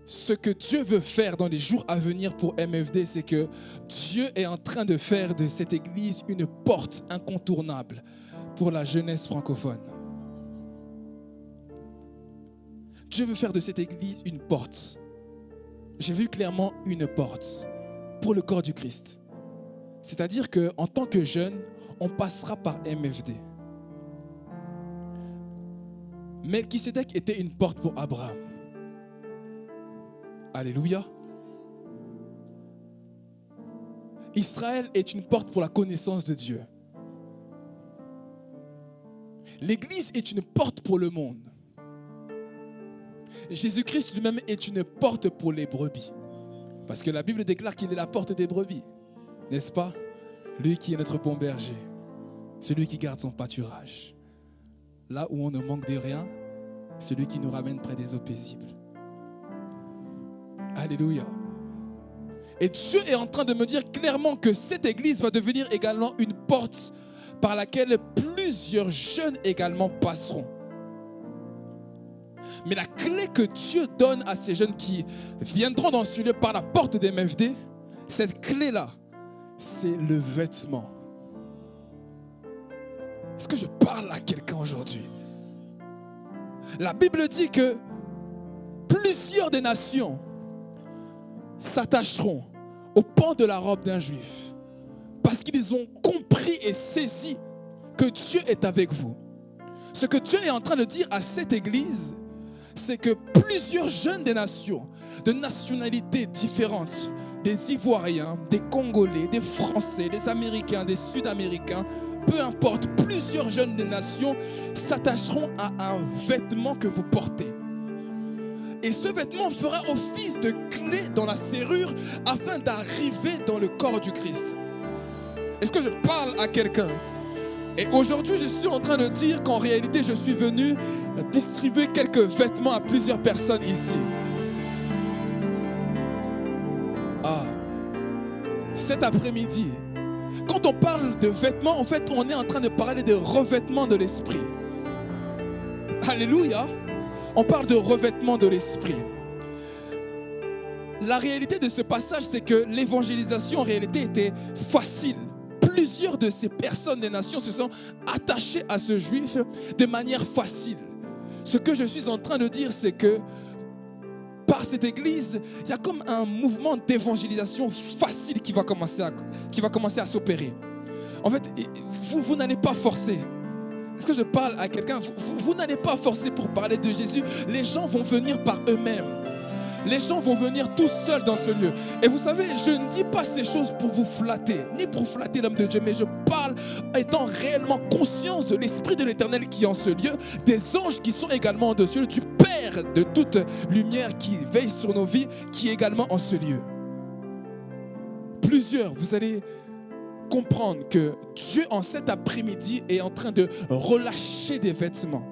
B: ce que Dieu veut faire dans les jours à venir pour MFD, c'est que Dieu est en train de faire de cette église une porte incontournable pour la jeunesse francophone. Dieu veut faire de cette église une porte. J'ai vu clairement une porte pour le corps du Christ. C'est-à-dire qu'en tant que jeune, on passera par MFD. Melchisédek était une porte pour Abraham. Alléluia. Israël est une porte pour la connaissance de Dieu. L'Église est une porte pour le monde. Jésus-Christ lui-même est une porte pour les brebis. Parce que la Bible déclare qu'il est la porte des brebis. N'est-ce pas? Lui qui est notre bon berger. Celui qui garde son pâturage. Là où on ne manque de rien, celui qui nous ramène près des eaux paisibles. Alléluia. Et Dieu est en train de me dire clairement que cette église va devenir également une porte par laquelle plusieurs jeunes également passeront. Mais la clé que Dieu donne à ces jeunes qui viendront dans ce lieu par la porte des MFD, cette clé-là, c'est le vêtement. Est-ce que je parle à quelqu'un aujourd'hui? La Bible dit que plusieurs des nations s'attacheront au pan de la robe d'un juif parce qu'ils ont compris et saisi que Dieu est avec vous. Ce que Dieu est en train de dire à cette église, c'est que plusieurs jeunes des nations, de nationalités différentes, des Ivoiriens, des Congolais, des Français, des Américains, des Sud-Américains, peu importe, plusieurs jeunes des nations s'attacheront à un vêtement que vous portez. Et ce vêtement fera office de clé dans la serrure afin d'arriver dans le corps du Christ. Est-ce que je parle à quelqu'un? Et aujourd'hui, je suis en train de dire qu'en réalité, je suis venu distribuer quelques vêtements à plusieurs personnes ici. Cet après-midi, quand on parle de vêtements, en fait, on est en train de parler de revêtement de l'esprit. Alléluia. On parle de revêtement de l'esprit. La réalité de ce passage, c'est que l'évangélisation en réalité était facile. Plusieurs de ces personnes des nations se sont attachées à ce juif de manière facile. Ce que je suis en train de dire, c'est que par cette église, il y a comme un mouvement d'évangélisation facile qui va commencer à s'opérer. En fait, vous n'allez pas forcer. Est-ce que je parle à quelqu'un? Vous n'allez pas forcer pour parler de Jésus. Les gens vont venir par eux-mêmes. Les gens vont venir tout seuls dans ce lieu. Et vous savez, je ne dis pas ces choses pour vous flatter, ni pour flatter l'homme de Dieu, mais je parle étant réellement conscience de l'Esprit de l'Éternel qui est en ce lieu, des anges qui sont également en ce lieu, du Père de toute lumière qui veille sur nos vies, qui est également en ce lieu. Plusieurs, vous allez comprendre que Dieu en cet après-midi est en train de relâcher des vêtements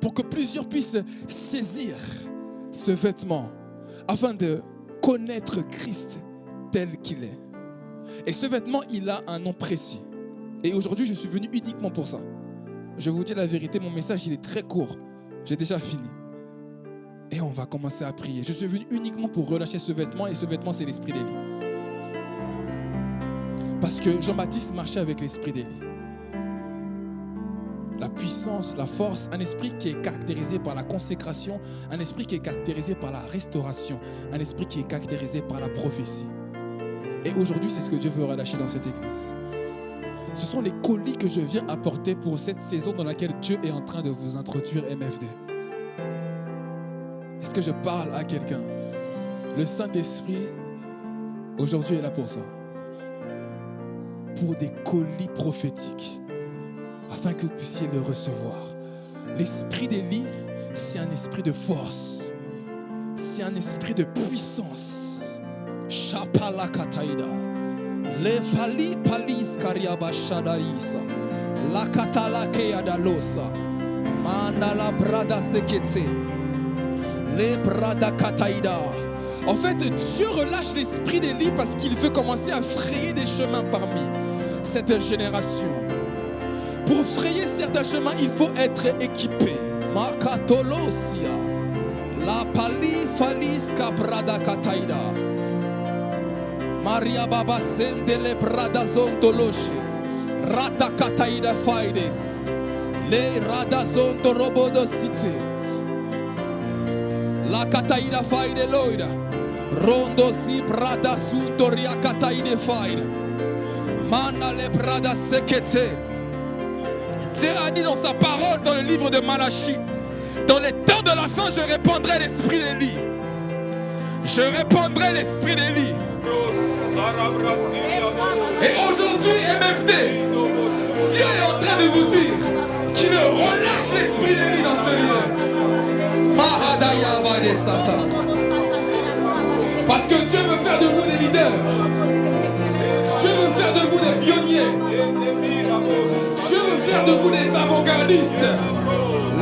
B: pour que plusieurs puissent saisir ce vêtement afin de connaître Christ tel qu'il est. Et ce vêtement, il a un nom précis. Et aujourd'hui, je suis venu uniquement pour ça. Je vais vous dire la vérité, mon message, il est très court. J'ai déjà fini. Et on va commencer à prier. Je suis venu uniquement pour relâcher ce vêtement, et ce vêtement, c'est l'esprit d'Élie. Parce que Jean-Baptiste marchait avec l'esprit d'Élie. La puissance, la force, un esprit qui est caractérisé par la consécration, un esprit qui est caractérisé par la restauration, un esprit qui est caractérisé par la prophétie. Et aujourd'hui, c'est ce que Dieu veut relâcher dans cette église. Ce sont les colis que je viens apporter pour cette saison dans laquelle Dieu est en train de vous introduire MFD. Est-ce que je parle à quelqu'un? Le Saint-Esprit, aujourd'hui, est là pour ça. pour des colis prophétiques, afin que vous puissiez le recevoir. L'esprit d'Élie, c'est un esprit de force. C'est un esprit de puissance. Shapala kataida. Le fali palis kariaba shadaisa. La katala keadalosa. Mandala brada sekete. Le brada kataida. En fait, Dieu relâche l'esprit d'Élie parce qu'il veut commencer à frayer des chemins parmi cette génération. Pour frayer certains chemins, il faut être équipé. Makatolosia. La pali falis kabrada kataida. Maria baba sendele brada zontoloshe. Rata kataida faides. Le rada zonto robodo cite. La kataida faide loida. Rondo si brada suntoria kataide faide. Mana le brada sekete. Dieu a dit dans sa parole dans le livre de Malachie, dans les temps de la fin, je répandrai l'esprit d'Élie. Je répandrai l'esprit d'Élie. Et aujourd'hui, MFD, Dieu est en train de vous dire qu'il relâche l'esprit d'Élie dans ce lieu. Mahadaya Vade Satan. Parce que Dieu veut faire de vous des leaders. Dieu veut faire de vous des pionniers. Dieu veut faire de vous des avant-gardistes.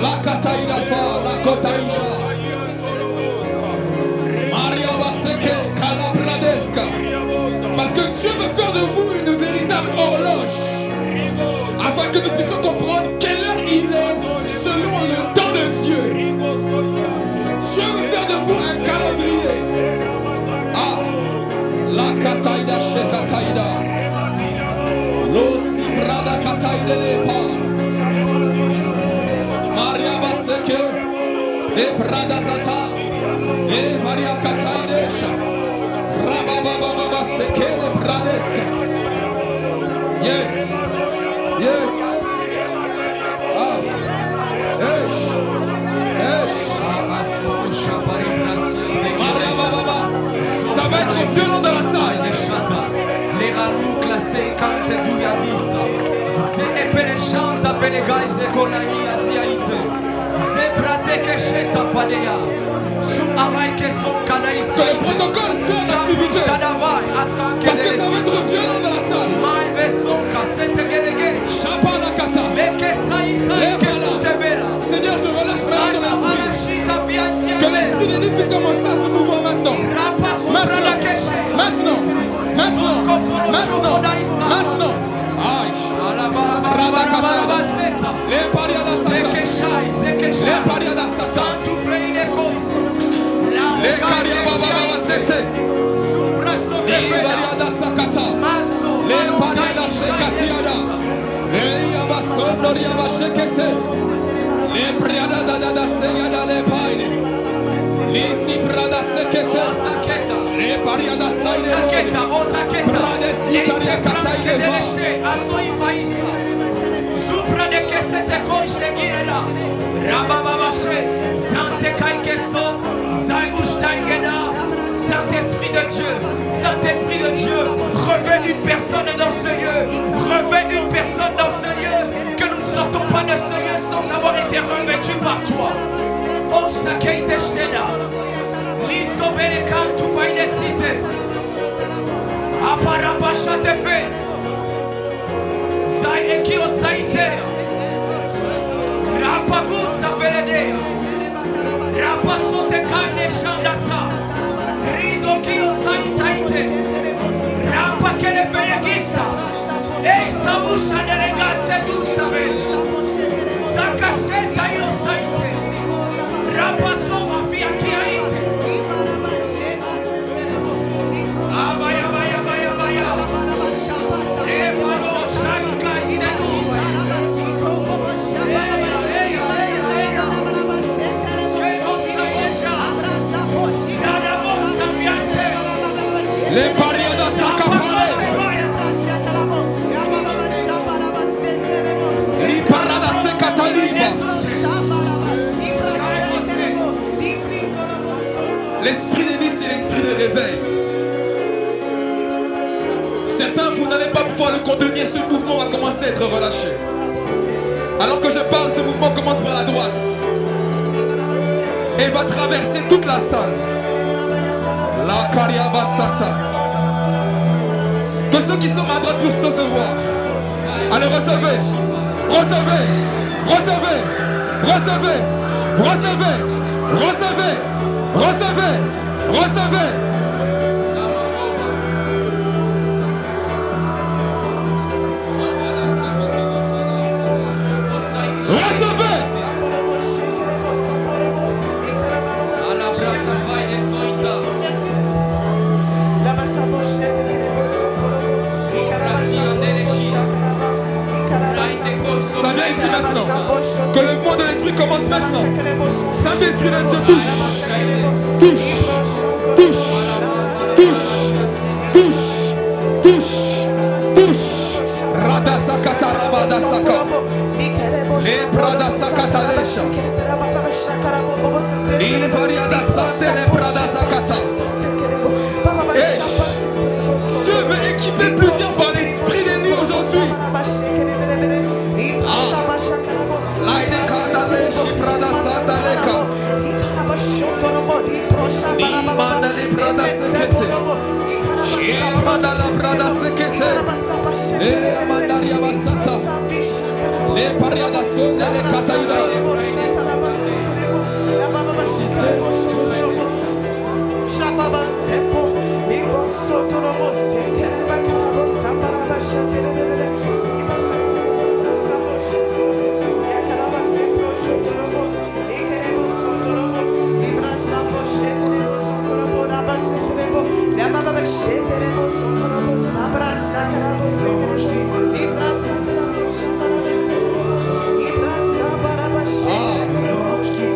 B: La Kataïda Fa, la Kotaïcha. Maria Baseke, Calabradesca. Parce que Dieu veut faire de vous une véritable horloge. Afin que nous puissions comprendre quelle heure il est selon le temps de Dieu. Dieu veut faire de vous un calendrier. Ah, la Kataïda Shekataïda. Losi Brada Kataïda Lepa. Maria Baseke, Le Brada Zata, Le Maria Kataïdesha. Rababa Baseke, Le Bradeska. Yes, yes. Ah, Esh, Esh. Maria Baba. Ça va être violent dans la salle.
C: Les ralous classés quand t'es d'où y'a vista. C'est épelé chante, appelé guys et konaï asiaïte. C'est praté que j'ai tapanéas. Sous araï que son canaïs.
B: Que le protocole soit en activité. Parce que ça va être violent dans la salle.
C: Maï besson, cassette guélégué.
B: Chapa la kata.
C: Les caissaïs, que sous tes bélas.
B: Seigneur, je relâche maintenant ton esprit. Que l'esprit d'Élie puisse commencer à se mouvoir maintenant. Maintenant. Aïe. Radakata. Les pariadas sata. Les pariadas sata. Les cariababa sete. Les pariadas sakata. Les pariadas sekatiada. Les yabasondo yabashekete. Les priadada seyada les paine. Les sibrada sekete. Les pariadas saide. Brades sutaria kataide va.
C: Supra de que se te coche de guiera. Rabababashe. Sante Kaikesto. Zaigushtaigena. Saint-Esprit de Dieu. Saint-Esprit de Dieu. Revêt une personne dans ce lieu. Revêt une personne dans ce lieu. Que nous ne sortons pas de ce lieu sans avoir été revêtus par toi. Ostakeiteshtena. Listo Berekan tu Vaidesite. Aparapasha te fait. Zai Ekios Taiter. Rapagus ta Feledea. Rapaso te Kaine Shandasa. Rido Kios Taite. Rapa Kele Felegista. Ei Samusha de Regaste Gustave. Sakasheta Yos Taite. Rapaso Afia Kiaite. Abaya, baya, baya, baya. Evaro Shanka Inedu.
B: Les pariadas sakapare. Les pariadas sekataliba. L'esprit d'Élie, c'est l'esprit de réveil. Certains, vous n'allez pas pouvoir le
D: contenir ce mouvement va commencer à être relâché. Alors que je parle, ce mouvement commence par la droite et va traverser toute la salle. La Kariabasata. Que ceux qui sont à droite puissent se voir. Allez, recevez, recevez, recevez, recevez, recevez, recevez, recevez, recevez. Ça vient ici maintenant. Que le mouvement de l'esprit commence maintenant. Saint-Esprit de Dieu touche. Touche. Touche. Touche. Touche. Touche. Touche. Radasakata Rabadasaka. Le Pradasakata Lesha. Ivariadasate le Pradasakata. Dieu veut équiper plusieurs par l'esprit de lui aujourd'hui.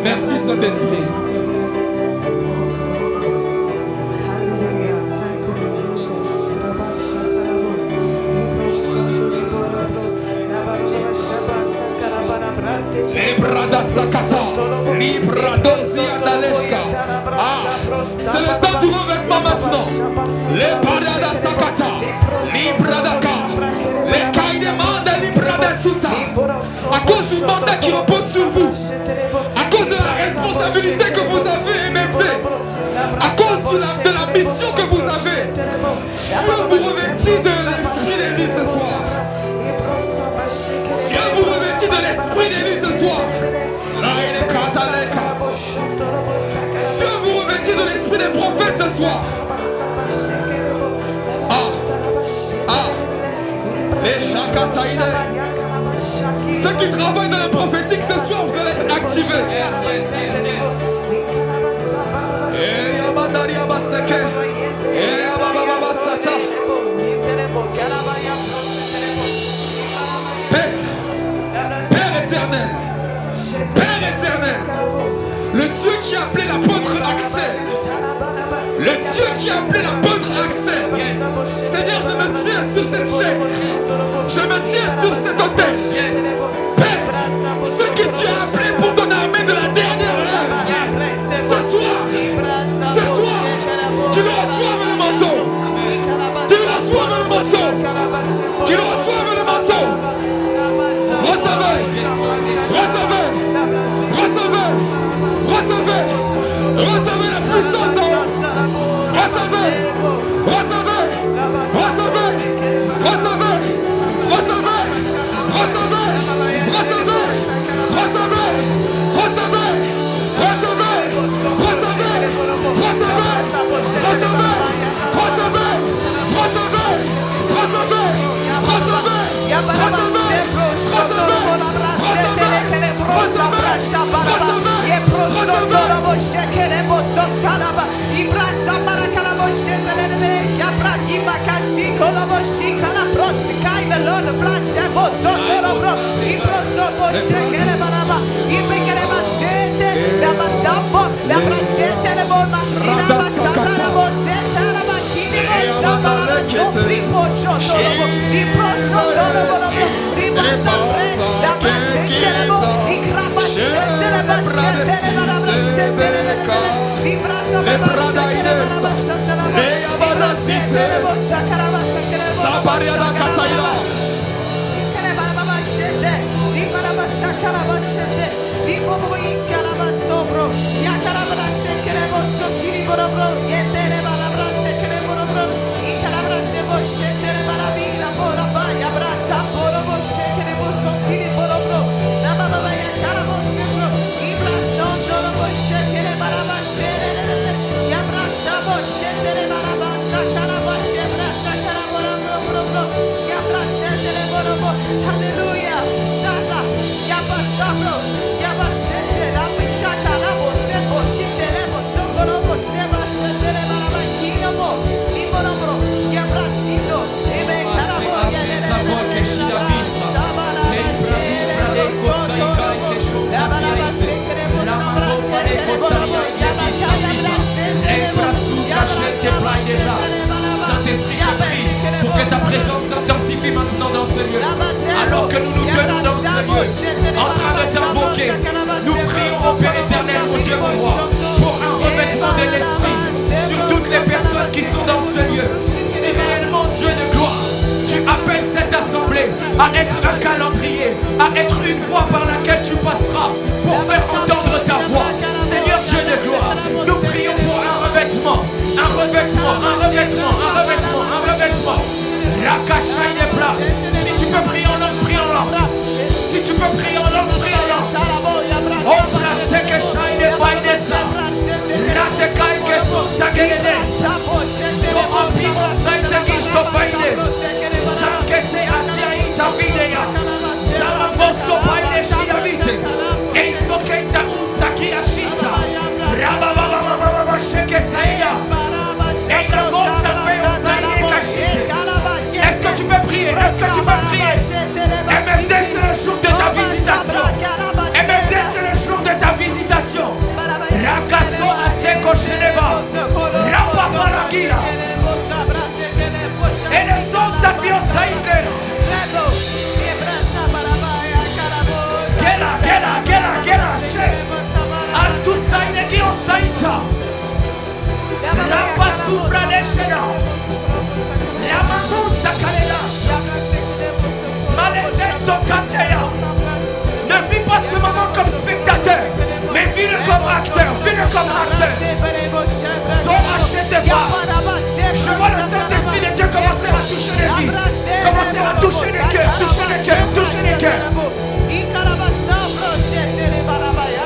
D: Merci Saint-Esprit. C'est le temps du revêtement maintenant. Les Parada Sakata, Libradaka, les Kaidemanda Librada Suta. À cause du mandat qui repose sur vous, à cause de la responsabilité que vous avez émergée, à cause de la mission que vous avez, Dieu vous revêtit de l'esprit de lui ce soir. Dieu vous revêtit de l'esprit de lui ce soir. Dieu vous revêtit de l'esprit des prophètes ce soir. Les Shakataïne. Ceux qui travaillent dans le prophétique ce soir, vous allez être activés. Père éternel, Père éternel, le Dieu qui a appelé l'apôtre Axel, le Dieu qui a appelé l'apôtre Axel, Seigneur, je me tiens sur cette chaise, je me tiens sur cet autel. Père, ce que tu as appelé pour ton armée de la dernière heure, ce soir, tu le reçoives le manteau, tu le reçoives le manteau, tu le reçoives le manteau. Recevez, recevez, recevez, recevez, recevez la puissance d'en haut. Recevez, recevez, recevez, recevez, recevez, recevez, recevez, recevez, recevez, recevez, recevez, recevez, recevez, recevez, recevez, recevez, Sabaria da Kataila.
E: Hallelujah. Tata, yapa sabro, yapa sente, la bishaka, la bose, boshite, le bosokoro, bose, bashete, le barabakino mo, limonobro, yabrasito, ebe carabo,
C: Saint-Esprit, je prie pour que ta présence s'intensifie maintenant dans ce lieu. Alors que nous nous tenons dans ce lieu, en train de t'invoquer, nous prions au Père éternel, mon Dieu, mon roi, pour un revêtement de l'Esprit sur toutes les personnes qui sont dans ce lieu. Si réellement, Dieu de gloire, tu appelles cette assemblée à être un calendrier, à être une voie par laquelle tu passeras pour faire entendre ta voix. Seigneur Dieu de gloire, nous prions pour un revêtement, un revêtement, un revêtement, un revêtement, un revêtement. Rakashai des plats. Si tu peux prier en langue, prie en langue. Si tu peux prier en langue, prie en langue. Oh, praste que shai des pailles des sa. Rate kai que sont taguédés. So ampimos taï taguish to païde. San que se asiaï ta vidéa. Salambos to païde shiavite. Et so que ta usta ki ashita. Rababababababa sheke saïda. Et la gosta feo staïe kashite. Est-ce que tu peux prier? Est-ce que tu peux prier? MFD, c'est le jour de ta visitation. MFD, c'est le jour de ta visitation. Rakaso asteko sheneba. Rapaparagira. Et le son tapios taïke. Gela, she. Astus taïne gios taïta. Rapasufra de shena. Ne vis pas ce moment comme spectateur, mais vis-le comme acteur, vis-le comme acteur. Je vois le Saint-Esprit de Dieu commencer à toucher les vies, commencer à toucher les cœurs, toucher les cœurs, toucher les cœurs.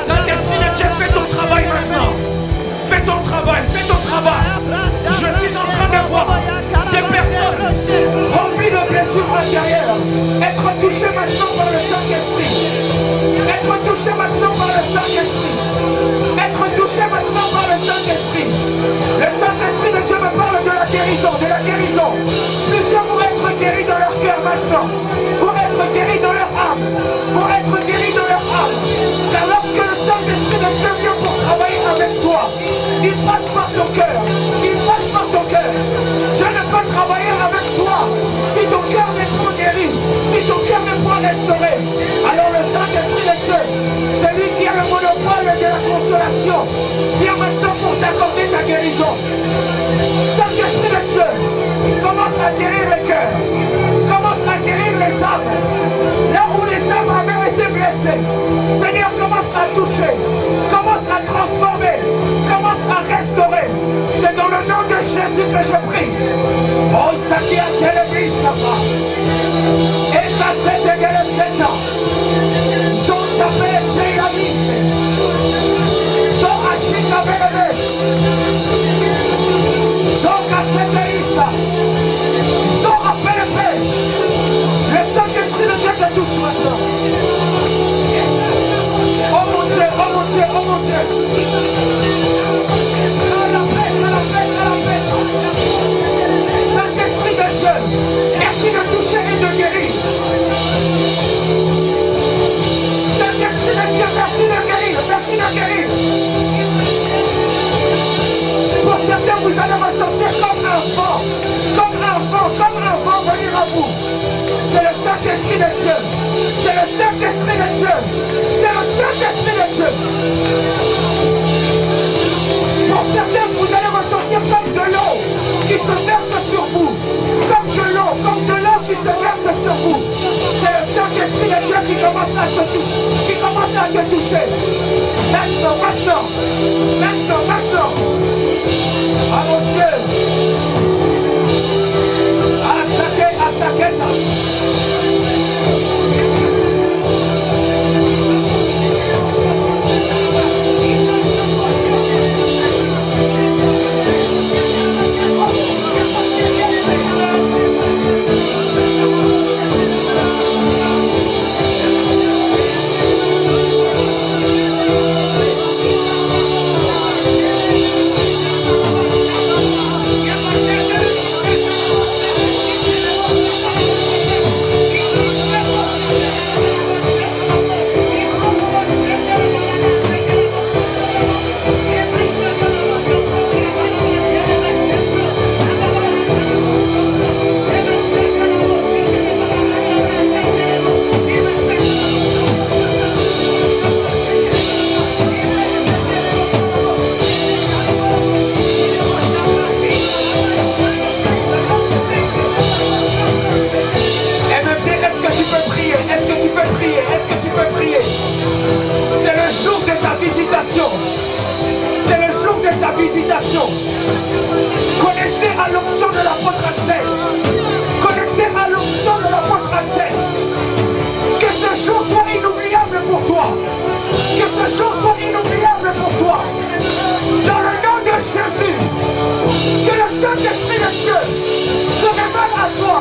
C: Saint-Esprit de Dieu, fais ton travail maintenant. Fais ton travail, fais ton travail. Je suis en train de voir des personnes remplies de blessures intérieures être touchées maintenant par le Saint-Esprit. Être touchées maintenant par le Saint-Esprit. Être touchées maintenant par le Saint-Esprit. Le Saint-Esprit de Dieu me parle de la guérison, de la guérison. Plusieurs vont être guéris dans leur cœur maintenant. Pour être guéris dans leur âme. Pour être guéris dans leur âme. Car lorsque le Saint-Esprit de Dieu vient pour travailler avec toi, il passe par ton cœur. Il passe par ton cœur. Je ne peux travailler avec toi si ton cœur n'est pas guéri, si ton cœur n'est pas restauré. Alors le Saint-Esprit de Dieu, celui qui a le monopole de la consolation, vient maintenant pour t'accorder ta guérison. Saint-Esprit de Dieu, commence à guérir les cœurs, commence à guérir les âmes. Là où les âmes avaient été blessées, Seigneur, commence à toucher, commence à transformer, commence à restaurer. C'est dans le nom de Jésus que je prie. Oh, c'est qui a télévisé là-bas. Et là, c'est dégueulasse, c'est ça. Sont tapés chez la vie. Sont hachés avec le nez. Sont cassés de l'ista. Sont appelés. Le Saint-Esprit de Dieu te touche maintenant. Oh mon Dieu, oh mon Dieu, oh mon Dieu. Saint-Esprit de Dieu, merci de toucher et de guérir. Saint-Esprit de Dieu, merci de guérir, merci de guérir. Pour certains, vous allez ressentir comme un vent, venir à vous. C'est le Saint-Esprit de Dieu. C'est le Saint-Esprit de Dieu. C'est le Saint-Esprit de Dieu. Pour certains, vous allez ressentir comme de l'eau qui se verse sur vous. Comme de l'eau qui se verse sur vous. C'est le Saint-Esprit de Dieu qui commence à te toucher. Maintenant, maintenant. Maintenant, maintenant. Ah mon Dieu. Asaketa. C'est le jour de ta visitation. Connecté à l'onction de l'apôtre Axel. Connecté à l'onction de l'apôtre Axel. Que ce jour soit inoubliable pour toi. Que ce jour soit inoubliable pour toi. Dans le nom de Jésus. Que le Saint-Esprit de Dieu se révèle à toi.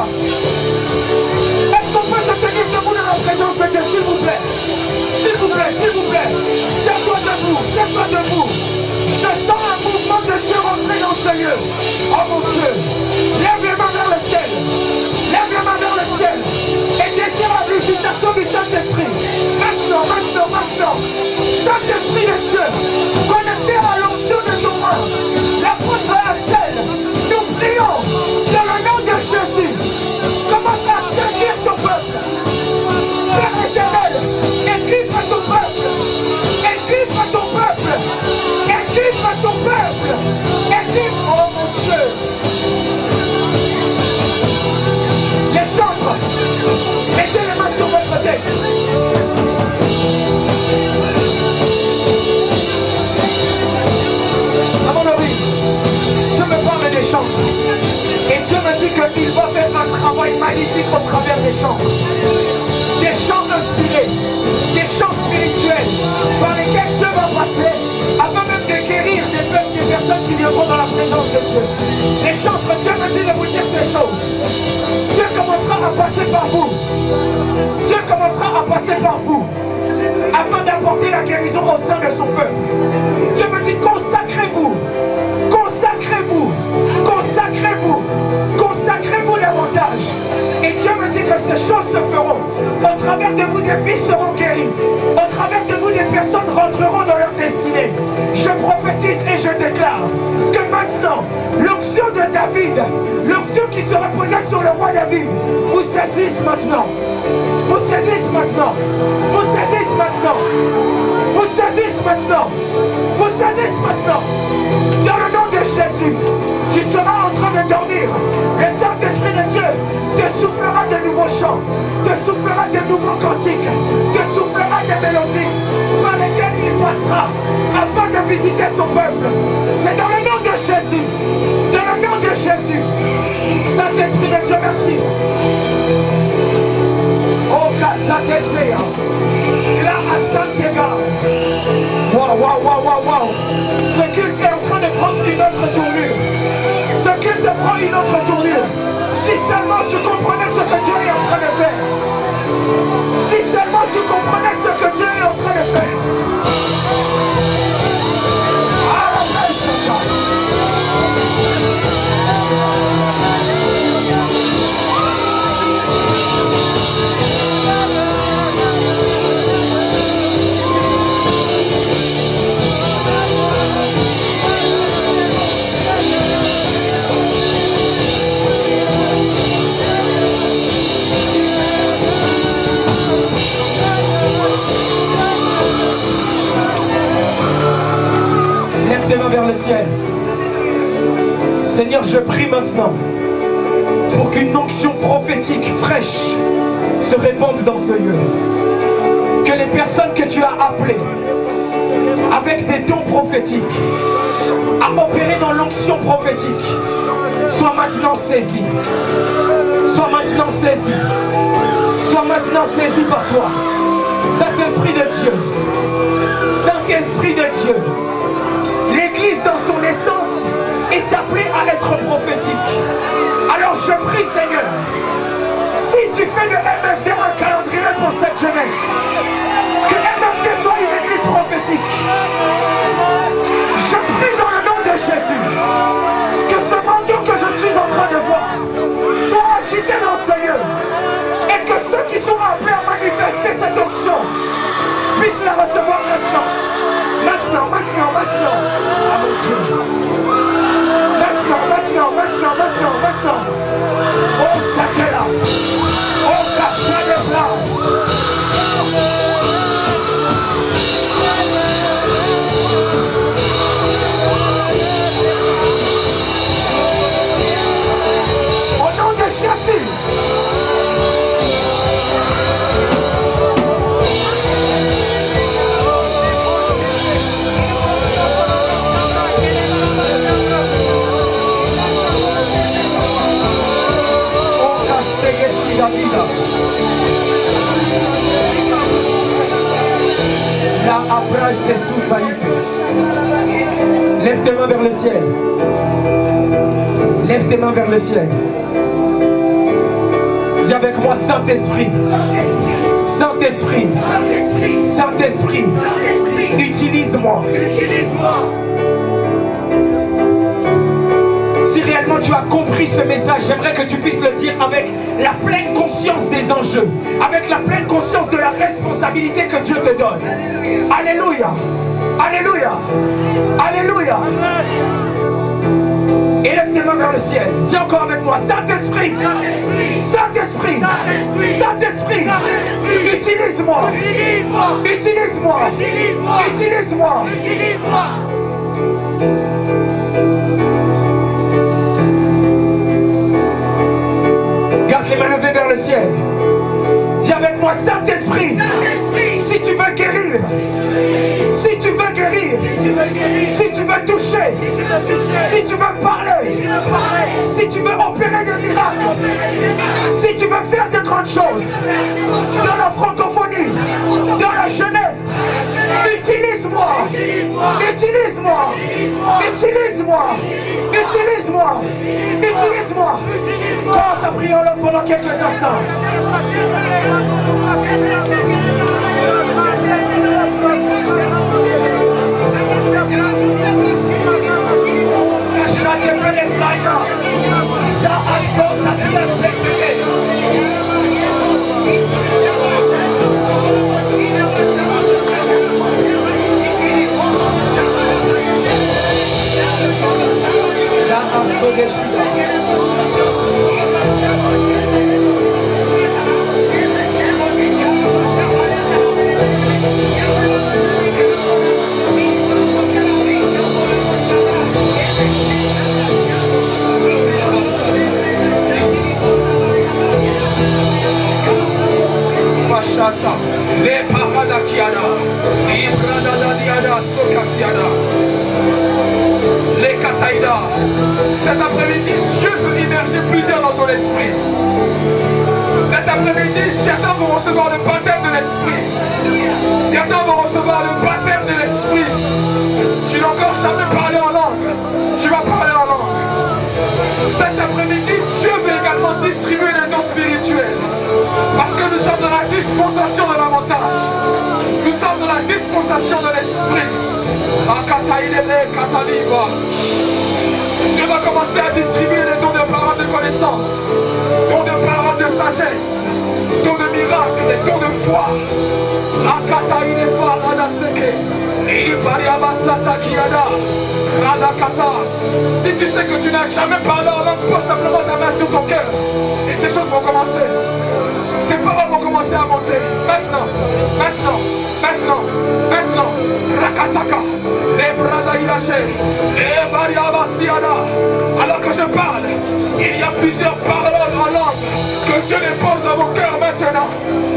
C: Est-ce qu'on peut se tenir debout dans la présence de Dieu, s'il vous plaît? S'il vous plaît, s'il vous plaît. Tiens-toi debout, tiens-toi debout. Je sens un mouvement de Dieu rentrer dans ce lieu. Oh mon Dieu. Lève les mains vers le ciel. Lève les mains vers le ciel. Et désire la visitation du Saint-Esprit. Maintenant, maintenant, maintenant. Saint-Esprit de Dieu. Connecté à l'onction de ton roi. L'apôtre Axel. Nous prions dans le nom de Jésus. Commence à saisir ton peuple. Père éternel, équipe ton peuple. Équipe ton peuple. Équipe ton peuple. Équipe, oh mon Dieu. Les chantres, mettez les mains sur votre tête. À mon avis, Dieu me parle des chantres. Et Dieu me dit qu'il va faire un travail magnifique au travers des chantres. Des chants inspirés, des chants spirituels par lesquels Dieu va passer afin même de guérir des peuples, des personnes qui viendront dans la présence de Dieu. Les chantres, Dieu me dit de vous dire ces choses. Dieu commencera à passer par vous. Dieu commencera à passer par vous afin d'apporter la guérison au sein de son peuple. Dieu me dit consacrez-vous, consacrez-vous, consacrez-vous, consacrez-vous davantage. Et Dieu me dit que ces choses se feront. Au travers de vous, des vies seront guéries. Au travers de vous, des personnes rentreront dans leur destinée. Je prophétise et je déclare que maintenant, l'onction de David, l'onction qui se reposait sur le roi David, vous saisisse maintenant. Vous saisisse maintenant. Vous saisisse maintenant. Vous saisisse maintenant. Vous saisisse maintenant. Dans le nom de Jésus, tu seras en train de dormir. Le Saint-Esprit de Dieu te soufflera de nouveaux chants, te soufflera de nouveaux cantiques, te soufflera des mélodies par lesquelles il passera afin de visiter son peuple. C'est dans le nom de Jésus. Dans le nom de Jésus. Saint-Esprit de Dieu, merci. Oh, Kassateshea. La Astantega. Waouh, waouh, waouh, waouh, waouh. Ce culte est en train de prendre une autre tournure. Ce culte prend une autre tournure. Si seulement tu comprenais ce que Dieu est en train de faire. Si seulement tu comprenais ce que Dieu est en train de faire. Lève tes mains vers le ciel. Seigneur, je prie maintenant pour qu'une onction prophétique fraîche se répande dans ce lieu. Que les personnes que tu as appelées avec des dons prophétiques, à opérer dans l'onction prophétique, sois maintenant saisi. Sois maintenant saisi. Sois maintenant saisi par toi. Saint-Esprit de Dieu. Saint-Esprit de Dieu. L'Église dans son essence est appelée à être prophétique. Alors je prie, Seigneur, si tu fais de MFD un calendrier pour cette jeunesse, que MFD soit une église prophétique. Je prie dans le nom de Jésus que ce manteau que je suis en train de voir soit agité dans ce lieu et que ceux qui sont appelés à manifester cette onction puissent la recevoir maintenant. Maintenant, maintenant, maintenant. Ah mon Dieu. Maintenant, maintenant, maintenant, maintenant, maintenant. Oh, Stakela. Oh, Kacha de Blanc. Au nom de Jésus. Lève tes mains vers le ciel. Lève tes mains vers le ciel. Dis avec moi, Saint-Esprit. Saint-Esprit. Saint-Esprit. Utilise-moi. Si réellement tu as compris ce message, j'aimerais que tu puisses le dire avec la pleine conscience des enjeux, avec la pleine conscience de la responsabilité que Dieu te donne. Alléluia. Alléluia. Alléluia. Élève tes mains vers le ciel. Dis encore avec moi, Saint-Esprit. Saint-Esprit. Saint-Esprit. Utilise-moi. Utilise-moi. Utilise-moi. Garde les mains levées vers le ciel. Dis avec moi, Saint-Esprit. Si tu veux guérir, si tu veux guérir, si tu veux toucher, si tu veux parler, si tu veux opérer des miracles, si tu veux faire de grandes choses dans la francophonie, dans la jeunesse, utilise-moi, utilise-moi, utilise-moi, utilise-moi, utilise-moi. Commence à prier en langue pendant quelques instants.
D: Les paradakiana, les bradadadiana, sokatiana, les kataïda. Cet après-midi, Dieu veut immerger plusieurs dans son esprit. Cet après-midi, certains vont recevoir le baptême de l'esprit. Certains vont recevoir le baptême de l'esprit. Tu n'as encore jamais parlé en langue. Tu vas parler en langue. Cet après-midi, Dieu veut également distribuer les dons spirituels. Parce que nous sommes dans la dispensation de l'avantage. Nous sommes dans la dispensation de l'esprit. Dieu va commencer à distribuer les dons de paroles de connaissance, dons de paroles de sagesse, dons de miracles, les dons de foi. Si tu sais que tu n'as jamais parlé en langue, pose simplement ta main sur ton cœur et ces choses vont commencer. Ces paroles vont commencer à monter. Maintenant, maintenant, maintenant, maintenant. Rakataka, les brada ilaché, les variabasiada. Alors que je parle, il y a plusieurs paroles en langue que Dieu les pose dans mon cœur maintenant.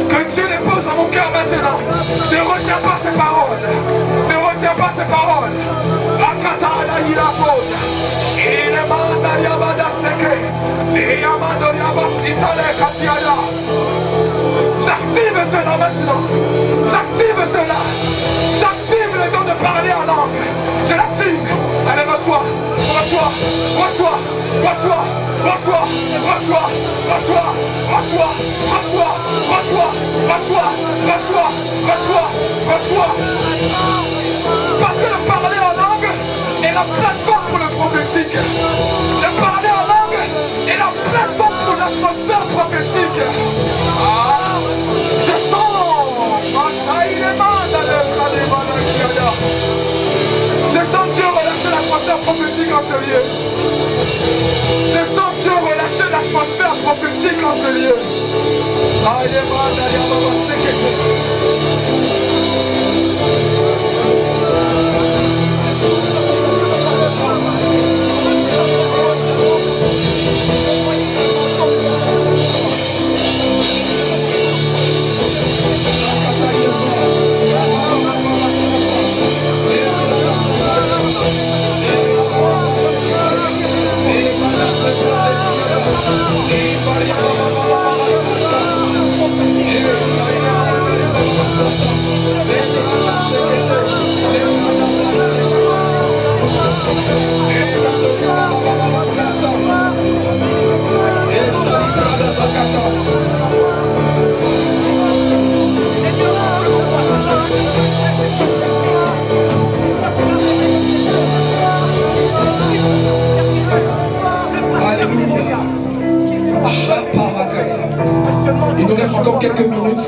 D: Que Dieu les pose dans mon cœur maintenant. Ne retiens pas ces paroles. Ne retiens pas ces J'active cela maintenant. J'active cela. J'active le don de parler en langue. Je l'active. Allez, reçois. Reçois. Reçois. Reçois. Reçois. Reçois. Reçois. Reçois. Reçois. Reçois. Reçois. Reçois. Reçois. Reçois. Parce que le parler en langue est la plateforme pour le prophétique. Le parler en langue est la plateforme pour l'atmosphère prophétique. Ah, je sens Dieu relâcher l'atmosphère prophétique en ce lieu. Je sens Dieu relâcher l'atmosphère prophétique en ce lieu. Il nous reste encore quelques minutes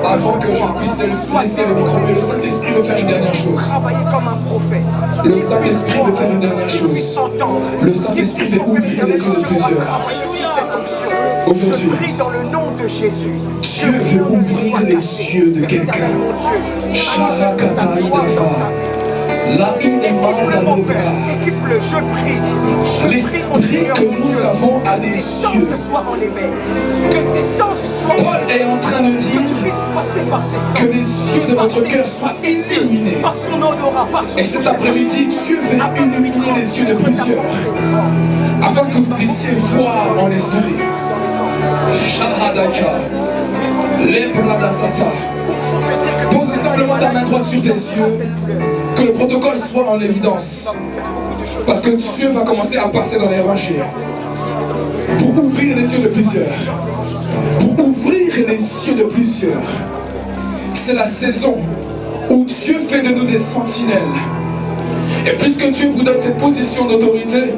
D: avant que je puisse laisser le micro, mais le Saint-Esprit veut faire une dernière chose. Le Saint-Esprit veut faire une dernière chose. Le Saint-Esprit veut ouvrir les yeux de plusieurs. Aujourd'hui, Dieu veut ouvrir les yeux de quelqu'un. L'esprit que nous avons a des yeux. Paul est en train de dire que les yeux de votre cœur soient illuminés. Et cet après-midi, Dieu veut illuminer les yeux de plusieurs afin que vous puissiez voir en l'esprit. Shahadaka, Lepradasata. Pose simplement ta main droite sur tes yeux. Que le protocole soit en évidence. Parce que Dieu va commencer à passer dans les rangées. Pour ouvrir les yeux de plusieurs. Pour ouvrir les yeux de plusieurs. C'est la saison où Dieu fait de nous des sentinelles. Et puisque Dieu vous donne cette position d'autorité,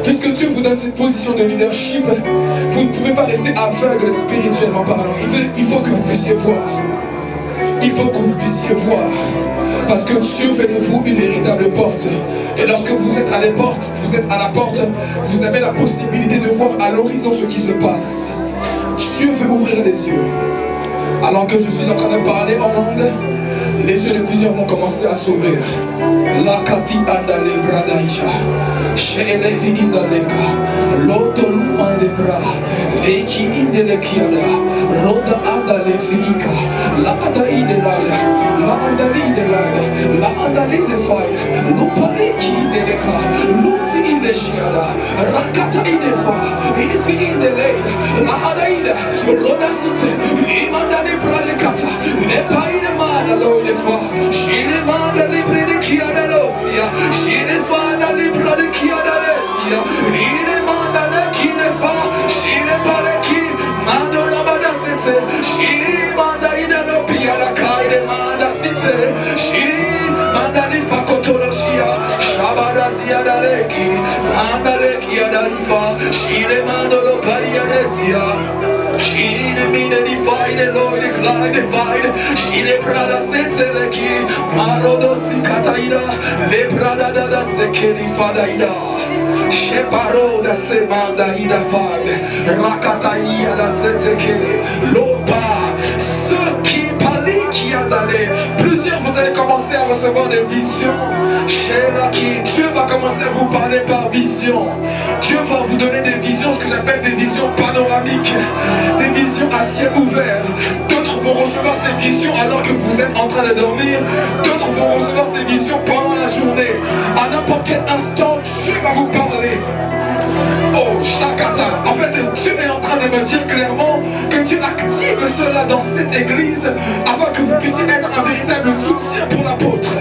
D: puisque Dieu vous donne cette position de leadership, vous ne pouvez pas rester aveugle spirituellement parlant. Il faut que vous puissiez voir. Il faut que vous puissiez voir. Parce que Dieu fait de vous une véritable porte. Et lorsque vous êtes à la porte, vous avez la possibilité de voir à l'horizon ce qui se passe. Dieu veut ouvrir les yeux. Alors que je suis en train de parler en langue, les yeux de plusieurs vont commencer à s'ouvrir. La kati andale bradaisha, shelevi indaleka, lotolu andebra, leki indelekiada, roda andale fika, la ada indelaida, la andali indelaida, la andali defaida, lupaleki indeleka, lusi indeshiada, rakata indefa, ifi indeleida, la ada inde, roda site, imandale bradekata, lepaide madaloide fa, shine mandale bredikiada losia, shine fada libra de kiada lesia, ine mandale kine fa, shine paleki, mando rabada sete, shine manda ide lo piada kaide manda site, shine mandale fa kotoloshia, shabada ziada leki, mandale kiada lifa, shine mando lo paria lesia. She the me the divide, Lord the glide divide. She the prada sense leki, marodo sikataida, le prada da sekeli fadaida. Sheparo da semanda ida fide, rakataia da sensekele, lopa, ceux qui pali qui a d'aller. Plusieurs vous allez commencer à recevoir des visions. Chez qui Dieu va commencer à vous parler par vision. Dieu va vous donner des visions, ce que j'appelle des visions panoramiques, des visions à ciel ouvert. D'autres vont recevoir ces visions alors que vous êtes en train de dormir. D'autres vont recevoir ces visions pendant la journée. journée, à n'importe quel instant, Dieu va vous parler. Oh, Shakata. En fait, Dieu est en train de me dire clairement que Dieu active cela dans cette église afin que vous puissiez être un véritable soutien pour l'apôtre.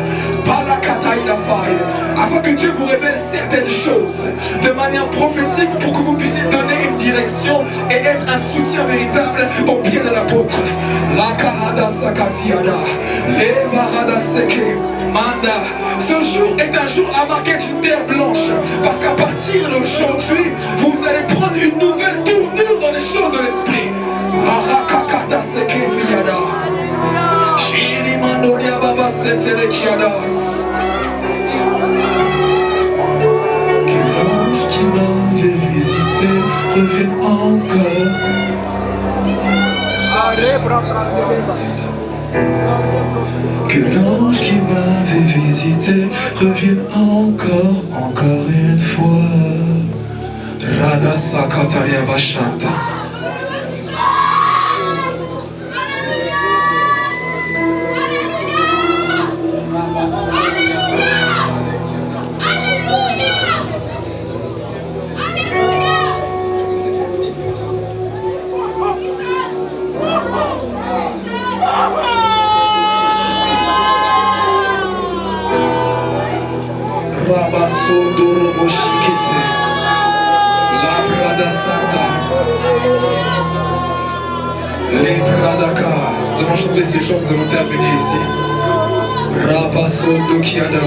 D: Afin que Dieu vous révèle certaines choses de manière prophétique pour que vous puissiez donner une direction et être un soutien véritable au pied de l'apôtre. La kahada sakatiada, levarada seke, manda. Ce jour est un jour à marquer d'une terre blanche parce qu'à partir d'aujourd'hui, vous allez prendre une nouvelle tournure dans les choses de l'esprit. Marakakata seke fiada. Shini mandoria baba setele kiadas. Revienne encore. Que l'ange qui m'avait visité revienne encore une fois. Radha Sakataria Vashanta. Les Pradaka, nous allons chanter ces chants, nous allons terminer ici. Rapasondo Kiada.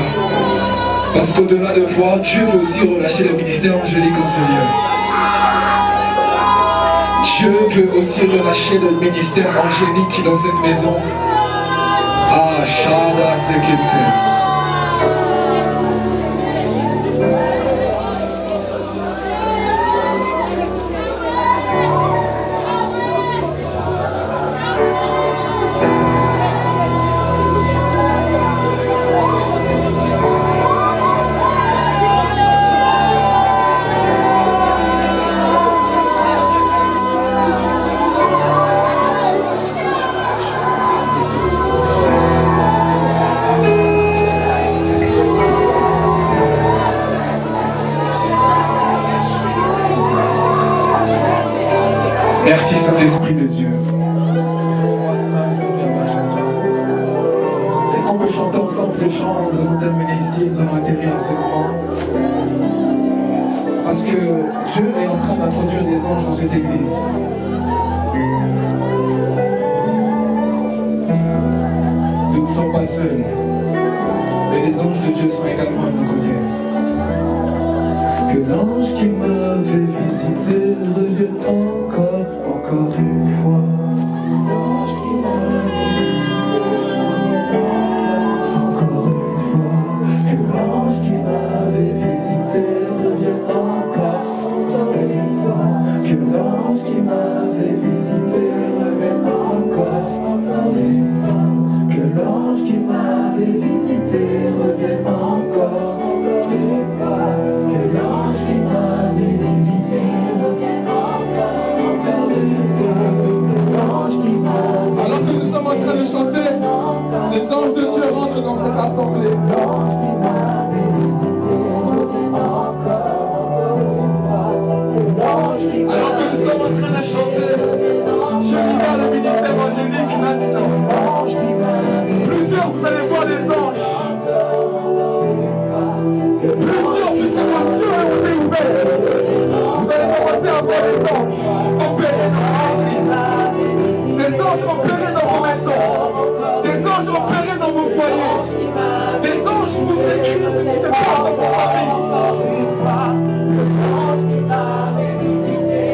D: Parce qu'au-delà de foi, Dieu veut aussi relâcher le ministère angélique en ce lieu. Dieu veut aussi relâcher le ministère angélique dans cette maison. Ah, Shada Sekete. Merci Saint-Esprit de Dieu. Est-ce qu'on peut chanter ensemble ces chants? Nous allons terminer ici, nous allons atterrir à ce moment. Parce que Dieu est en train d'introduire des anges dans cette église. Nous ne sommes pas seuls, mais les anges de Dieu sont également à nos côtés. Que l'ange qui m'avait visité revienne encore une fois. L'ange qui m'avait visité encore une fois. Que l'ange qui m'avait visité revienne encore une fois. Que l'ange qui m'avait visité revienne encore une fois. Que l'ange qui m'avait visité revienne encore une fois. Que l'ange qui m'avait visité revienne encore une fois. Alors que nous sommes en train de chanter, les anges de Dieu rentrent dans cette assemblée. Alors que nous sommes en train de chanter, Dieu libère le ministère angélique maintenant. Plusieurs, vous allez voir les anges. Plusieurs, puisque vos yeux ont été ouverts. Vous allez commencer à voir les anges opérer dans l'église. Des anges opérer dans vos maisons. Des anges opérer dans vos foyers. Des anges vous décrivent ce qui se passe dans vos familles. Que l'ange qui m'avait visité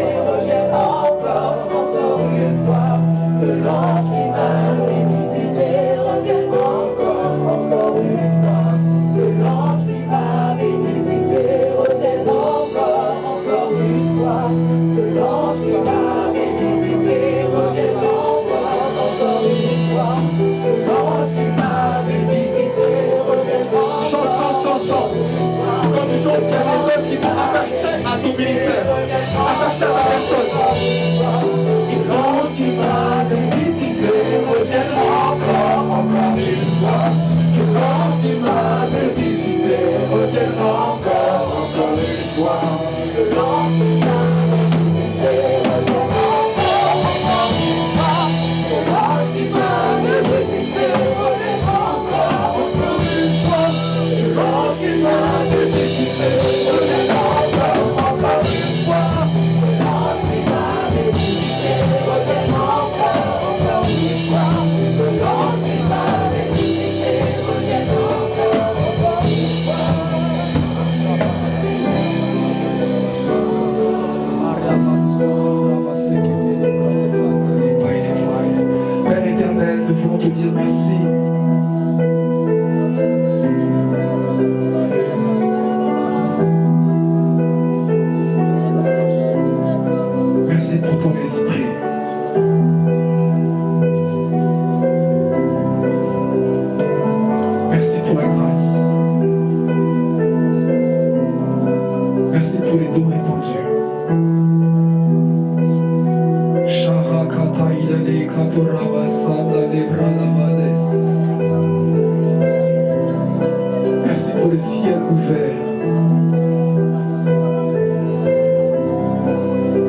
D: Merci pour le ciel ouvert.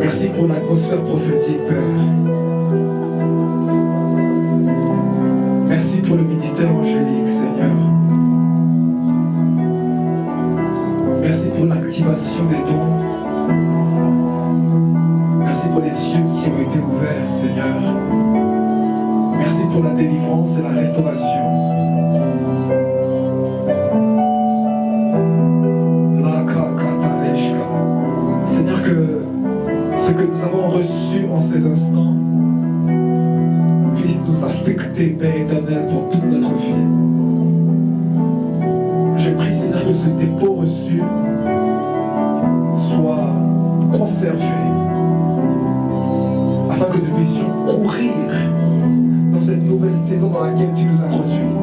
D: Merci pour l'atmosphère prophétique, Père. Merci pour le ministère angélique, Seigneur. Merci pour l'activation des dons. Merci pour les yeux qui ont été ouverts, Seigneur. Merci pour la délivrance et la restauration. Seigneur, que ce que nous avons reçu en ces instants puisse nous affecter, Père éternel, pour toute notre vie. Je prie, Seigneur, que ce dépôt reçu soit conservé afin que nous puissions courir dans cette nouvelle saison dans laquelle tu nous as conduits.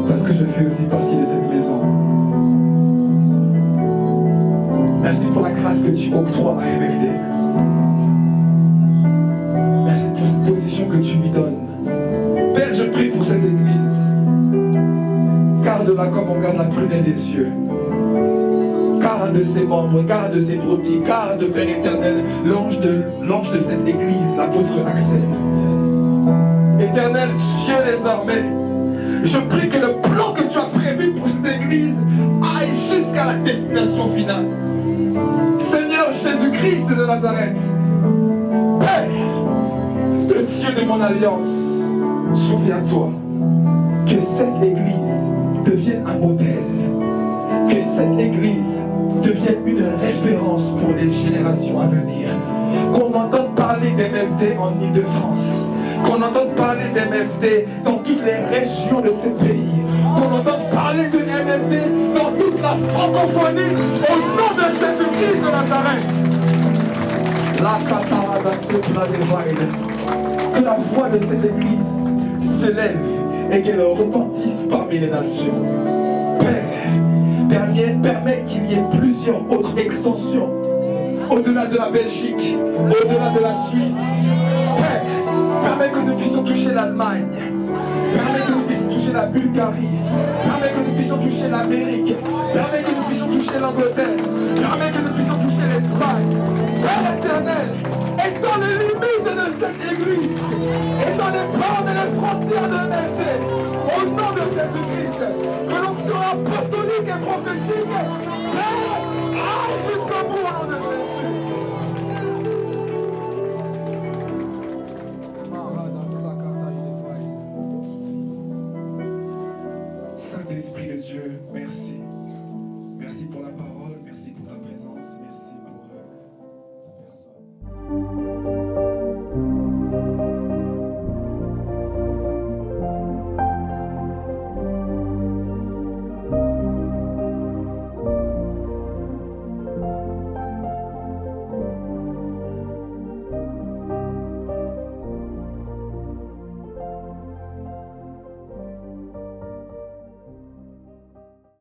D: Parce que je fais aussi partie de cette maison. Merci pour la grâce que tu octroies à MFD. Merci pour cette position que tu lui donnes. Père, je prie pour cette église. Garde-la comme on garde la prunelle des yeux. Garde ses membres, garde ses brebis, garde, Père éternel, l'ange de cette église, l'apôtre Axel. Éternel Dieu des armées, je prie que le plan que tu as prévu pour cette église aille jusqu'à la destination finale. Seigneur Jésus-Christ de Nazareth, Père, le Dieu de mon alliance, souviens-toi que cette église devienne un modèle, que cette église devienne une référence pour les générations à venir, qu'on entende parler d'MFD en Ile-de-France, qu'on entende parler d'MFD dans toutes les régions de ce pays, qu'on entende parler de MFD dans toute la francophonie, au nom de Jésus-Christ de Nazareth. Que la voix de cette église s'élève et qu'elle retentisse parmi les nations. Père, permet qu'il y ait plusieurs autres extensions au-delà de la Belgique, au-delà de la Suisse. Père, permet que nous puissions toucher l'Allemagne, permet que nous puissions toucher la Bulgarie, permet que nous puissions toucher l'Amérique, permet que nous puissions toucher l'Angleterre, permet que nous puissions toucher l'Espagne. Père éternel, et dans les limites de cette église, et dans les bornes et les frontières de MFD, au nom de Jésus-Christ, que l'onction apostolique et prophétique, Père, aille jusqu'au bout au nom de Jésus. Saint-Esprit de Dieu, merci. Merci pour la parole, merci pour la prière.